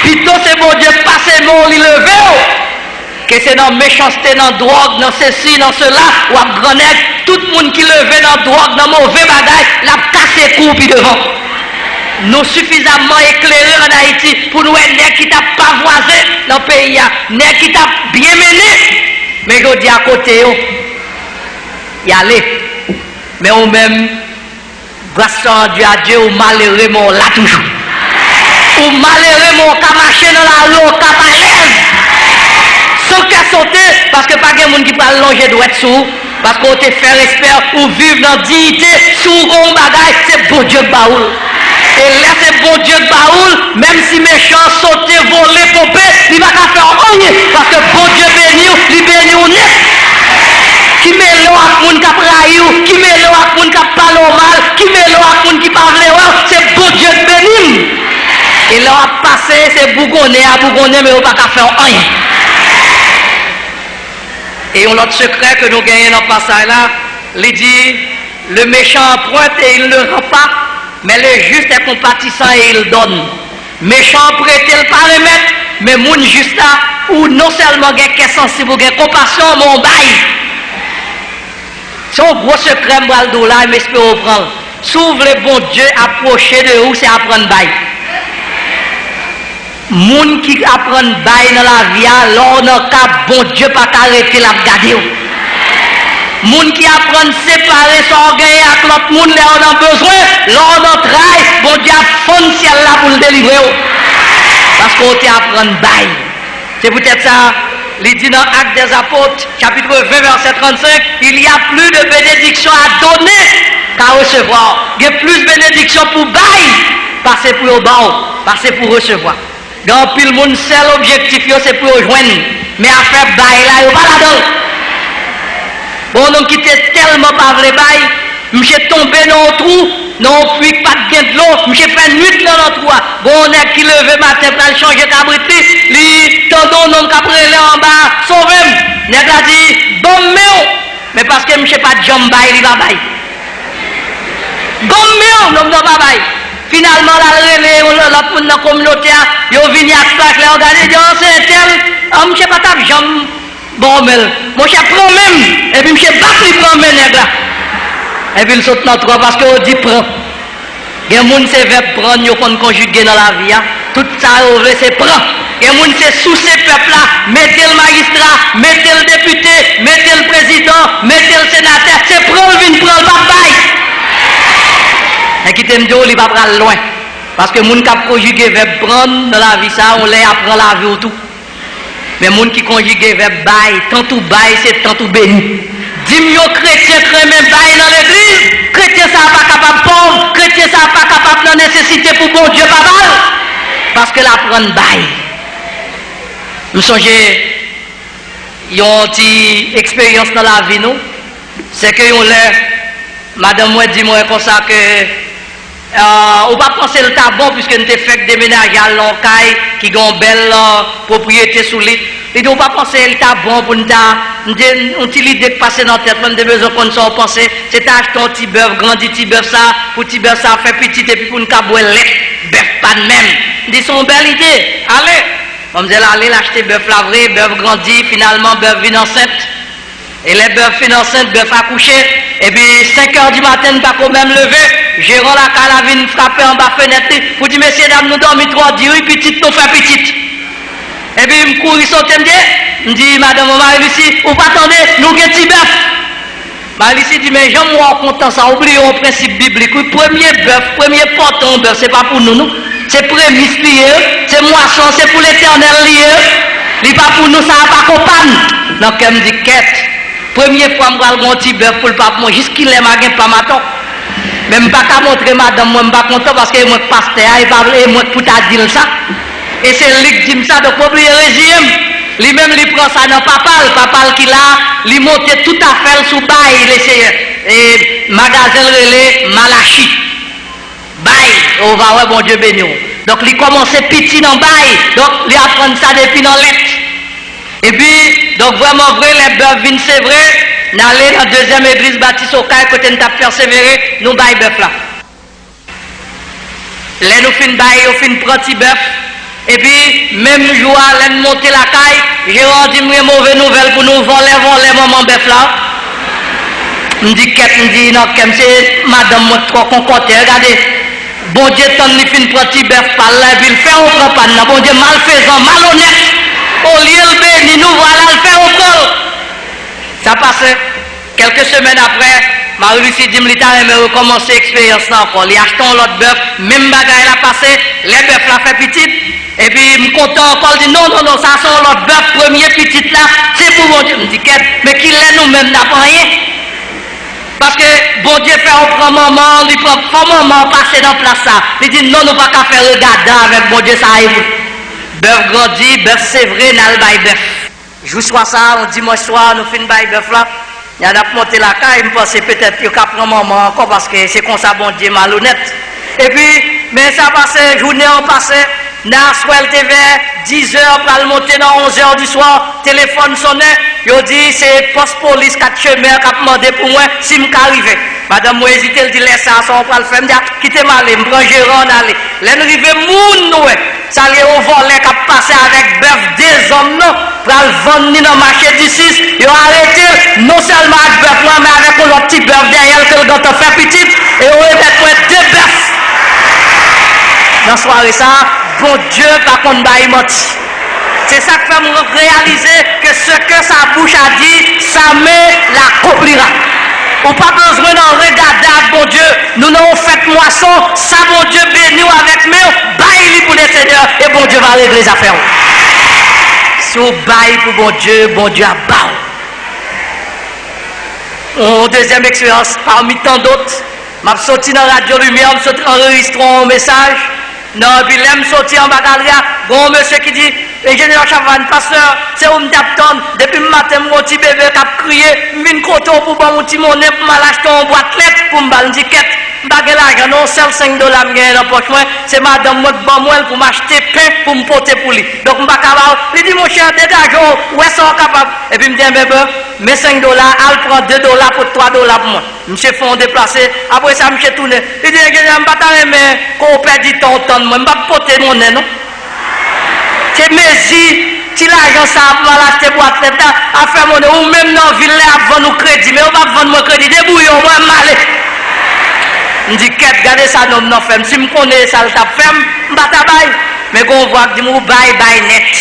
Plutôt c'est bon Dieu passer mon lit lever. Que c'est dans méchanceté, dans drogue, dans ceci, dans cela, ou à grenade, tout le monde qui levait dans drogue, dans mauvais bagaille, l'a cassé coupi devant. Nous suffisamment éclairés en Haïti pour nous aider qui t'a pas voisé dans le pays, n'est qui t'a bien mené. Mais je dis à côté, y aller. Mais ou même, grâce à Dieu, ou malheureusement là toujours. Ou malheureusement, on marcher dans la rue, on à l'aise. Sans qu'à sauter, parce que pas de monde qui peut longer doit être sous, parce qu'on te fait respect ou vivre dans dignité, sous un bagage, c'est bon Dieu baoul. Et là c'est bon Dieu baoul, même si méchant sauter, voler, pomper, il va pas faire rien, parce que bon Dieu béni, il béni ou net. Qui met l'eau à moun qui a praillé, qui met l'eau à moun qui a parlé mal, qui met l'eau à moun qui parle c'est bon Dieu béni. Et là à passer, c'est bougonné, mais on va pas faire rien. Et on a autre secret que nous gagnons dans le passage là, il dit, le méchant pointe et il ne le rend pas, mais le juste est compatissant et il donne. Méchant prête le pas remettre, mais moun juste là, ou non seulement gagne qu'est sensible, ou gagne compassion, mon bail. C'est un gros secret, m'bral là, mais j'espère au prendre. S'ouvre le bon Dieu, approcher de où c'est apprendre bail. Moun qui apprend bail dans la vie, l'on n'a qu'à bon Dieu pas arrêter la regarder. Moun qui apprend séparer son orgueil avec l'autre monde, là on a besoin, l'on a travail, bon Dieu a fond ciel là pour le délivrer. Parce qu'on t'apprend bail. C'est peut-être ça, il dit dans Actes des Apôtres, chapitre 20, verset 35, il y a plus de bénédiction à donner qu'à recevoir. Il y a plus de bénédiction pour bail, passer pour le bas, passer pour recevoir. Dans pile monde seul objectif c'est pour rejoindre mais à faire bail là yo pas là-dedans. Bon donc qui était tellement pas vrai bail, monsieur tombé dans un trou, non puis pas de gain de l'eau, monsieur fait nuit dans le trou. Bon on est qui levé matin pour changer cabriti, li tendon non cabré en bas, sauvez-moi. Nèg a dit bon mais parce que monsieur pas de jambe bail, il va bail. Bon non pas bail. Finalement, la communauté, ils ont venu à plaque, là, regardez, c'est tel, monsieur pas ta jambe, bon, mais, mon cher prend même, et puis monsieur bat, il prend même, et puis il saute dans trois, parce qu'on dit prend. Il y a des gens qui veulent prendre, ils vont conjuguer dans la vie, tout ça, c'est prend. Il y a des gens qui sous ces peuples-là, mettez le magistrat, mettez le député, mettez le président, mettez le sénateur, c'est prendre, il prend le bye. Et qui t'aime dire, il va pas loin. Parce que les gens qui conjuguent vers prendre dans la vie, ça, on les apprend la vie ou tout. Mais les gens qui conjuguent vers bail, tant tout bail, c'est tant tout béni. Dis-moi, chrétien, même bail dans l'église, chrétien, ça n'est pas capable de pauvre, chrétien, ça n'est pas capable de nécessité pour bon Dieu, pas mal. Parce que l'apprendre bail. Nous songez, ils ont une expérience dans la vie, nous. C'est que on l'air, madame, moi, dis-moi comme ça que. On va penser le tabon puisque nous avons fait déménager à l'Oncaille qui a une belle propriété sous l'île. Et on va penser le tabon pour nous l'idée de passer dans la tête, nous avons besoin qu'on s'en pense. C'est acheter un petit bœuf, grandir petit bœuf ça, pour petit bœuf ça fait petit et puis pour nous boire lait, bœuf pas de même. C'est une belle idée. Allez, on dit allez l'acheter bœuf la vraie, bœuf grandi, finalement bœuf vient enceinte. Et les bœufs fin enceinte, bœuf accouché, et puis 5h du matin, pas quand même lever, gérant la calavine frapper en bas fenêtre, pour dire, messieurs, dames, nous dormons trop, dit oui, petite, nous fait petite. Et puis, je cours, je dis, madame Marie-Lucie, vous pas attendez, nous avons un petit bœuf. Marie-Lucie dit, mais j'aime moi content, ça, oublions le principe biblique. Oui, premier bœuf, premier portant bœuf, c'est pas pour nous, c'est prémisse lié, c'est moisson, c'est pour l'éternel lié. Il n'est pas pour nous, ça n'a pas compagne. Donc, elle me dit, quête. Première fois, je vais un petit bœuf pour le pape, moi, jusqu'il est magué pas matin. Même pas qu'à montrer madame, moi, je ne suis pas content parce que moi, pasteur, et moi, pour ta dire ça. Et c'est lui qui dit ça, donc, oublier le régime. Lui-même, il prend ça dans papa qui l'a, il monte tout à fait sous bail, et magasin relais Malachi. Bail, on va voir, bon Dieu béni. Donc, il commence petit dans bail, donc, il apprend ça depuis dans l'être. Et puis, donc, vraiment vrai, les bœufs viennent, c'est vrai, d'aller dans la deuxième église baptiste au Caille, côté nous avons persévéré, nous bail bœuf là. Là, nous fin bail, nous fin petit bœuf. Et puis, même jour, elle monter la caille, j'ai rendu une mauvaise nouvelle pour nous voler maman bœuf là. Je dis, non, comme c'est madame, moi, trop concordée, regardez, bon Dieu, tant ni fin petit bœuf par là, puis il fait au prend pas, bon Dieu, malfaisant, malhonnête, au lieu de béni, nous voilà, le fait au col. Ça passe, quelques semaines après, Marie-Lucie dit, il a recommencé l'expérience là encore, il a acheté l'autre bœuf, même bagaille l'a passé, les bœufs l'a fait petite. Et puis, je suis content encore, je dis non, ça c'est l'autre bœuf, premier petit là, c'est pour mon Dieu. Je me dis, mais qui l'est nous-mêmes, n'a pas rien. Parce que bon Dieu fait un grand moment, il prend maman passer dans place ça. Il dit non, nous ne pouvons pas faire regarder avec bon Dieu, ça arrive. Bœuf grandit, bœuf c'est vrai, n'a le bail bœuf. Je sois ça, on dimanche soir, nous finissons bail bœuf là. Il y a monté la caille, il me pense peut-être qu'il y a prendre maman encore parce que c'est comme ça, bon Dieu, malhonnête. Et puis, mais ça passait, journée en passé. Naswell TV, 10h, pour le monter dans 11h du soir, téléphone sonnait, il dit c'est poste police 4 chemins qui a demandé pour moi si je arrive. Madame, moi hésité, elle dit laisse ça, on va le faire, je quittez mal, je prends gérant, aller. L'arrivée, moun, ça y est au volet qui a passé avec bœuf des hommes, non, pour le vendre dans le marché du 6, ils ont arrêté, non seulement avec bœuf là, mais avec un petit bœuf derrière que le gars a fait petit, et on a fait 2 bœufs. Dans la soirée, ça, bon Dieu, par contre, il menti. C'est ça qui fait me réaliser que ce que sa bouche a dit, ça me l'accomplira. On pas besoin d'en regarder à bon Dieu. Nous n'avons fait moisson, ça bon Dieu béni avec nous, baille pour les seigneurs et bon Dieu va régler les affaires. Si on baille pour bon Dieu a baille. En deuxième expérience, parmi tant d'autres, je suis sorti dans la radio lumière, je suis enregistré un message. Non, puis là, je suis sorti en bagalia, bon monsieur qui dit, ingénieur Chavannes, pasteur, c'est où je t'attends, depuis le matin, mon petit bébé qui a crié, je viens coton pour mon petit monnaie, pour m'acheter une boîte lettre, pour me balancer une ticket. Bagay l'argent, non, seul $5 dans la poche, c'est madame moi pour m'acheter pain pour me porter pour lui. Donc, je ne suis pas capable. Il dit, mon cher, dégage, où est-ce qu'on est capable? Et puis, il me dit, bébé, mes $5, elle prend $2 pour $3 pour moi. Monsieur font déplacer, après ça, monsieur tourne. Il dit, je ne vais pas mais qu'on perd du temps, moi, je ne vais pas porter mon nez, non? C'est mes yeux. Si l'argent ça va l'acheter boîte là, à faire mon ou même dans la ville, à vendre au crédit, mais on va vendre mon crédit, débrouillons, moi, mal. Je dis, regardez ça, non, non, femme. Si je connais ça, je fais, je ne vais pas bailler. Mais quand on voit que je dis, baille net.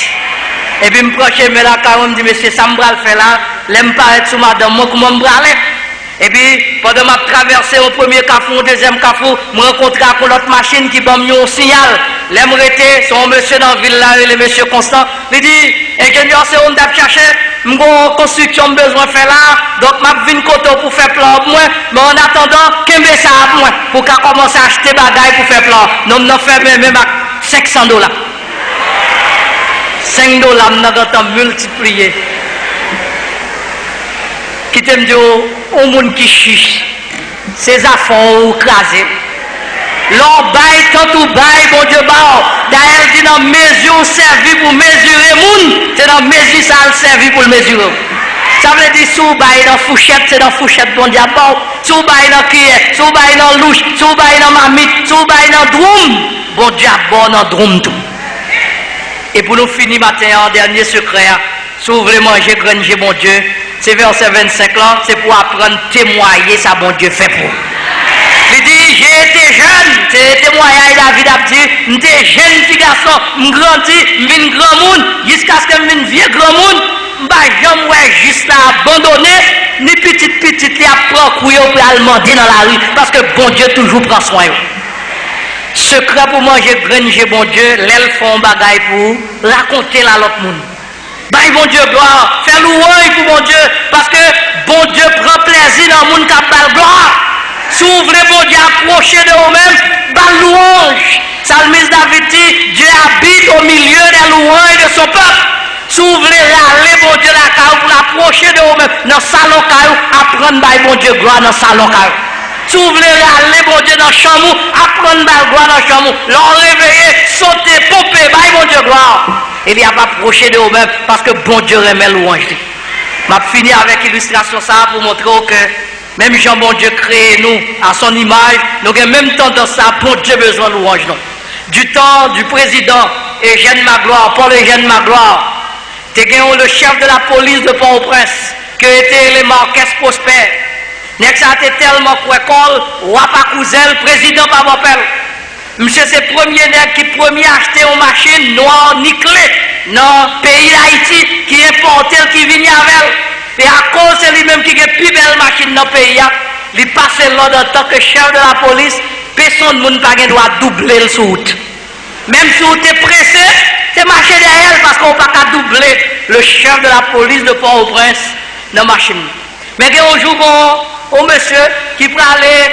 Et puis, je me proche, mais là, quand on me dit, monsieur, ça me va le faire là, je me paraît sous madame, moi, comment me aller. Et puis, pendant que je traversé au premier carrefour, au deuxième carrefour, je me rencontre avec l'autre machine qui m'a mis un signal. L'aimerait son monsieur dans la ville là, le monsieur Constant. Il dit, ingénieur, c'est où on chercher, j'ai une construction besoin de faire là, donc je viens côté pour faire plan pour moi, mais en attendant, qu'est-ce que ça a moi pour qu'on commence à acheter des bagailles pour faire plan. Nous n'en faisons même à $500. $5, nous avons multiplié. Qui te dit, au monde qui chiche, ces affaires ou crasées. L'on baille, tant ou baille, bon Dieu, d'ailleurs, dit dans mesure servi pour mesurer moun, c'est dans mesure ça le servi pour le mesurer. Ça veut dire, sous baille dans fourchette, c'est dans fourchette, bon Dieu, sous baille dans cuillère, sous baille dans louche, sous baille dans mamite, sous baille dans drum, bon Dieu, dans drum tout. Et pour nous finir matin, en dernier secret, s'ouvrir, manger, granger, bon Dieu, c'est verset 25 là, c'est pour apprendre à témoigner ça, bon Dieu fait pour. Il dit, j'ai été jeune, c'est témoignage David a dit, j'étais jeune petit garçon, je grandis, je suis grand monde, jusqu'à ce que je suis vieux grand monde, je ne juste là abandonné, ni petite, il a pris couille pour aller demander dans la rue, parce que bon Dieu toujours prend soin. Secret pour manger, granger, bon Dieu, l'aile font bagaille pour raconter à l'autre monde. Bah, bon Dieu, gloire, faire louange pour mon Dieu, Si vous voulez, bon Dieu, approcher de vous-même, bah louange. Psalmiste David dit, Dieu habite au milieu des louanges de son peuple. Si vous voulez aller, bon Dieu, la caille pour l'approcher de vous-même, dans le salon caille, apprendre, bon Dieu, gloire dans le salon caille. Si vous voulez aller, bon Dieu, dans le chambre, apprendre, gloire dans le chambre, leur réveiller, sauter, pomper, bon Dieu, gloire. Il n'y a pas approché de vous-même parce que bon Dieu remet louange. Je vais finir avec l'illustration ça pour montrer que même Jean, bon Dieu, créé nous à son image, nous avons même tendance à bon Dieu besoin de louange. Du temps du président Eugène Magloire, Paul Eugène Magloire, tu as le chef de la police de Port-au-Prince, qui était le Marquès Prosper. Next a été tellement quoi école, Wapa Couzel, président Pabopel. Monsieur, c'est le premier nègre qui premier acheté une machine noire nickelée dans le pays d'Haïti, qui importait, qui venait avec elle. Et à cause de lui-même qui a une plus belle machine dans le pays, il passe l'ordre en tant que chef de la police, personne ne doit pas doubler le route. Même si vous êtes pressé, c'est marcher derrière parce qu'on ne peut pas doubler le chef de la police de Port-au-Prince dans la machine. Mais il y a un jour, un monsieur qui peut aller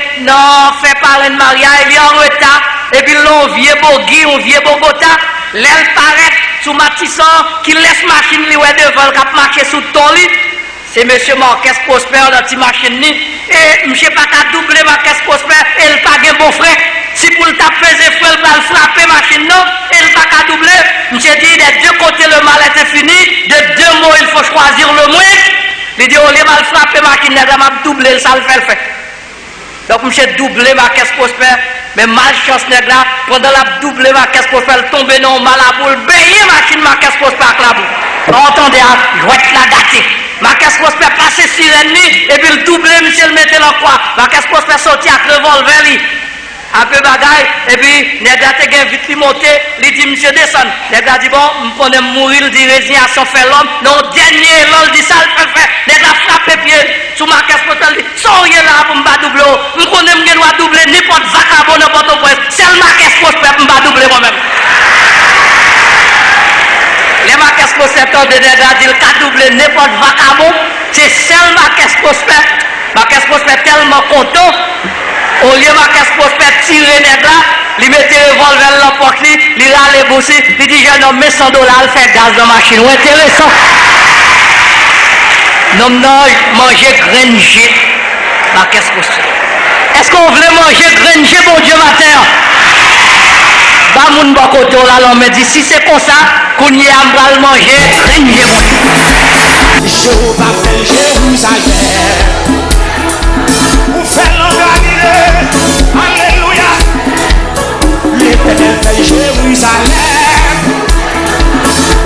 faire parler de mariage, il est en retard, et puis l'on vieux Bogui, on vieux Bogota, l'aile paraît sous Matisson, qui laisse machine li ouais devant, qui marcher sous ton lit. C'est monsieur Marquès Prosper dans cette machine et monsieur pas qu'à doubler Marquès Prosper, et il pas un bon frère. Si pour le taper ses frères, il va frapper machine non, et il pas qu'à doubler. Monsieur dit des deux côtés le mal était fini, de deux mots il faut choisir le moins. Il dit on les mal frapper machine, il m'a doublé, ça le fait. Donc monsieur doublé Marquès Prosper, mais malchance nègre là, pendant la doublé Marquès Prosper, il tombe dans mal à boule, bailler machine Marquès Prosper avec la boule. Entendez, jouette la gâté. Marquès Prosper passé sirène et puis le doublé, monsieur le mettait dans quoi. Marquès Prosper sorti avec le revolver, un peu bagaille, et puis nègre te gen vite li monter, il dit monsieur descend. Nègre dit bon, on peut mourir, il dit résignation fait l'homme. Non, dernier l'homme dit ça le fait. Nègre frappé pied sous Marquès Prosper, il dit soyez là pour me doubler. Je connais que je dois doubler n'importe vagabond, n'importe quoi. C'est le Marquès Prosper pour me doubler moi-même. Les Marquès Prosper, quand de nègre dit le doubler n'importe vagabond, c'est seul Marquès Prosper. Marquès Prosper tellement content. Au lieu de Marquès Prosper tirer nègre là, il mettait le revolver dans la porte, il allait bosser, il dit jeune homme, mets $100, il fait gaz dans la machine. Ouais, intéressant. Non, non, manger granger, Marquès Prosper. Est-ce qu'on voulait manger granger, bon Dieu, matin? Bah, mon bakoto là, l'homme me dit, si c'est comme ça, qu'on y a mal manger, granger, bon Dieu. Je m'appelle Jérusalem. Vous faites l'engagner, alléluia. L'Éternel fait Jérusalem.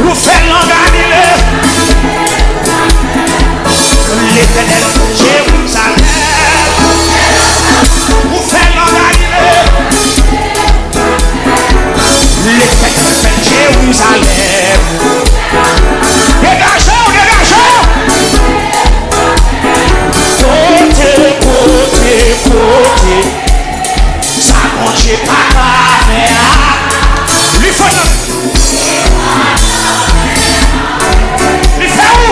Vous faites l'engagner. L'Éternel fait Jérusalem. Vous faites l'engagner. L'Éternel fait Jérusalem. Dégageons, dégageons. Côté, ça mange pas à faire. Lui faut lui fait où?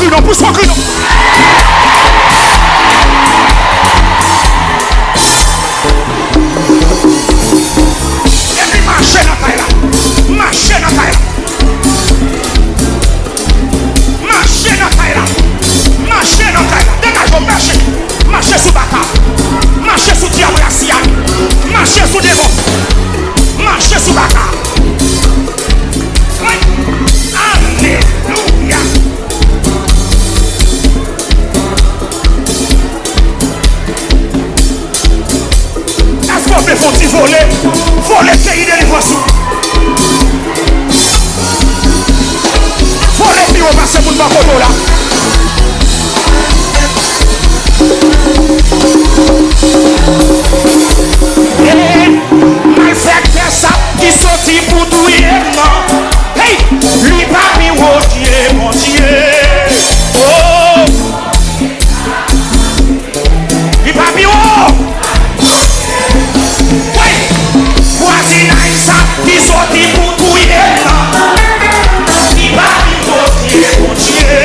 non, pousse son cul, non. Et puis marchez dans taille là. Marchez dans taille là. Marchez dans taille là. Marchez dans taille là. Dégage-vous, marchez. Marchez sous Baka. Marchez sous Diable Assia. Marchez sous Démon. Marchez sous Baka. Alléluia. Est-ce qu'on peut faire voler? Voler pays de l'émotion. Voler puis on passe pour le bateau là. Mal fait que ça qui sortit pour tout non. Hey, lui papi mon Dieu, mon Dieu. Oh, lui papi oh. Ouais, voici ça qui sortit pour tout non. Lui papi mon Dieu, mon Dieu.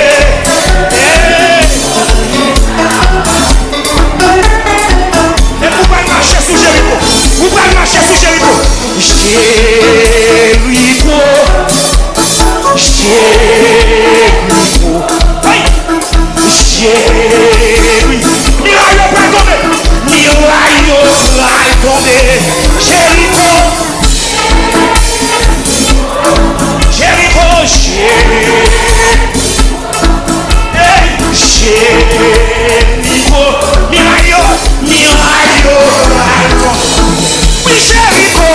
Vous pouvez marcher sous Jéricho. Jéricho. Jéricho. Oui. Jéricho. Miraille pas tomber. Miraille pas tomber. Jéricho. Jéricho. Jéricho. Miraille. Miraille pas tomber. Oui, Jéricho.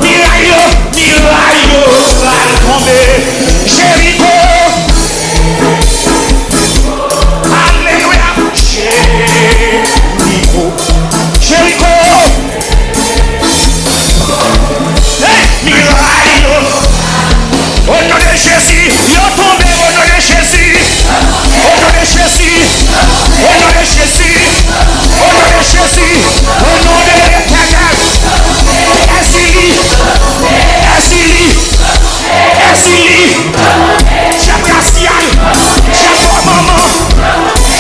Miraille va tomber. Jéricho. Alléluia. Jéricho. Jéricho. Hey, miraille. Au nom de Jésus, il est tombé au nom de Jésus. Au nom de Jésus. Au nom de Jésus. Au nom de Jésus. Au nom de l'Éternel. Esili. Jacastial. Jaco maman.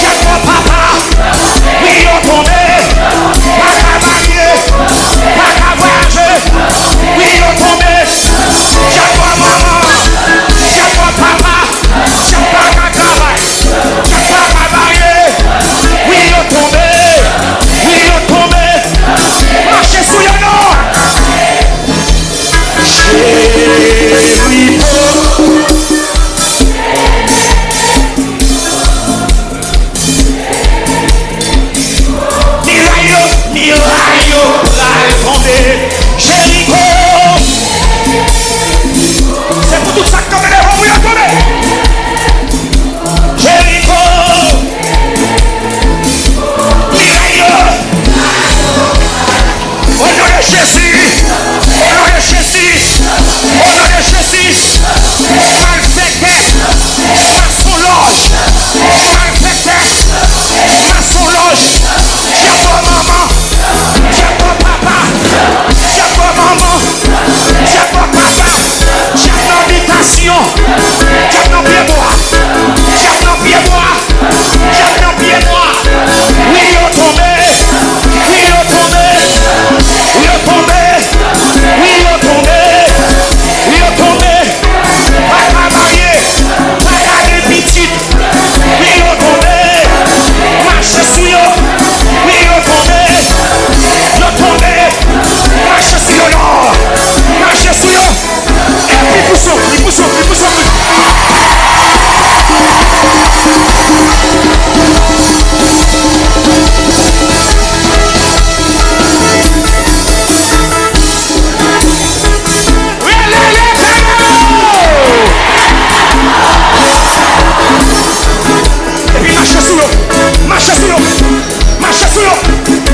Jaco papa. Oui, il est tombé. Pas qu'à marier. Pas qu'à voyager. Oui, il est tombé. Jaco maman. Jaco papa. Jaco pas qu'à travailler. Jaco pas qu'à marier. Oui, il est tombé. Oui, il est tombé. Marchez sous le nom. Jéricho. Miraille va tomber. Jéricho. C'est pour tout ça que comme les hommes vous y attendez. Jéricho. Miraille. Au nom de Jésus. Au nom de Jésus. Au nom de Jésus. Malfecté. Maçon loge. Malfecté. Maçon loge. Jacob maman. Jacob papa. Jacob maman. Jacob papa. Jacob habitation. Jacob pied droit. Jacob pied droit. Jacob pied droit. Oui, il est tombé. Oui, il est tombé. Il est tombé. Oui, il est tombé. Il est tombé. Pas qu'à marier. Pas qu'à des petites. Oui, il est tombé. Marchez sous eux. Oui, il est tombé. Il est tombé. Marchez sous eux. Marchez sous eux. Et puis poussons. Il pousse. Et puis marchez sous eux. Marchez sous eux.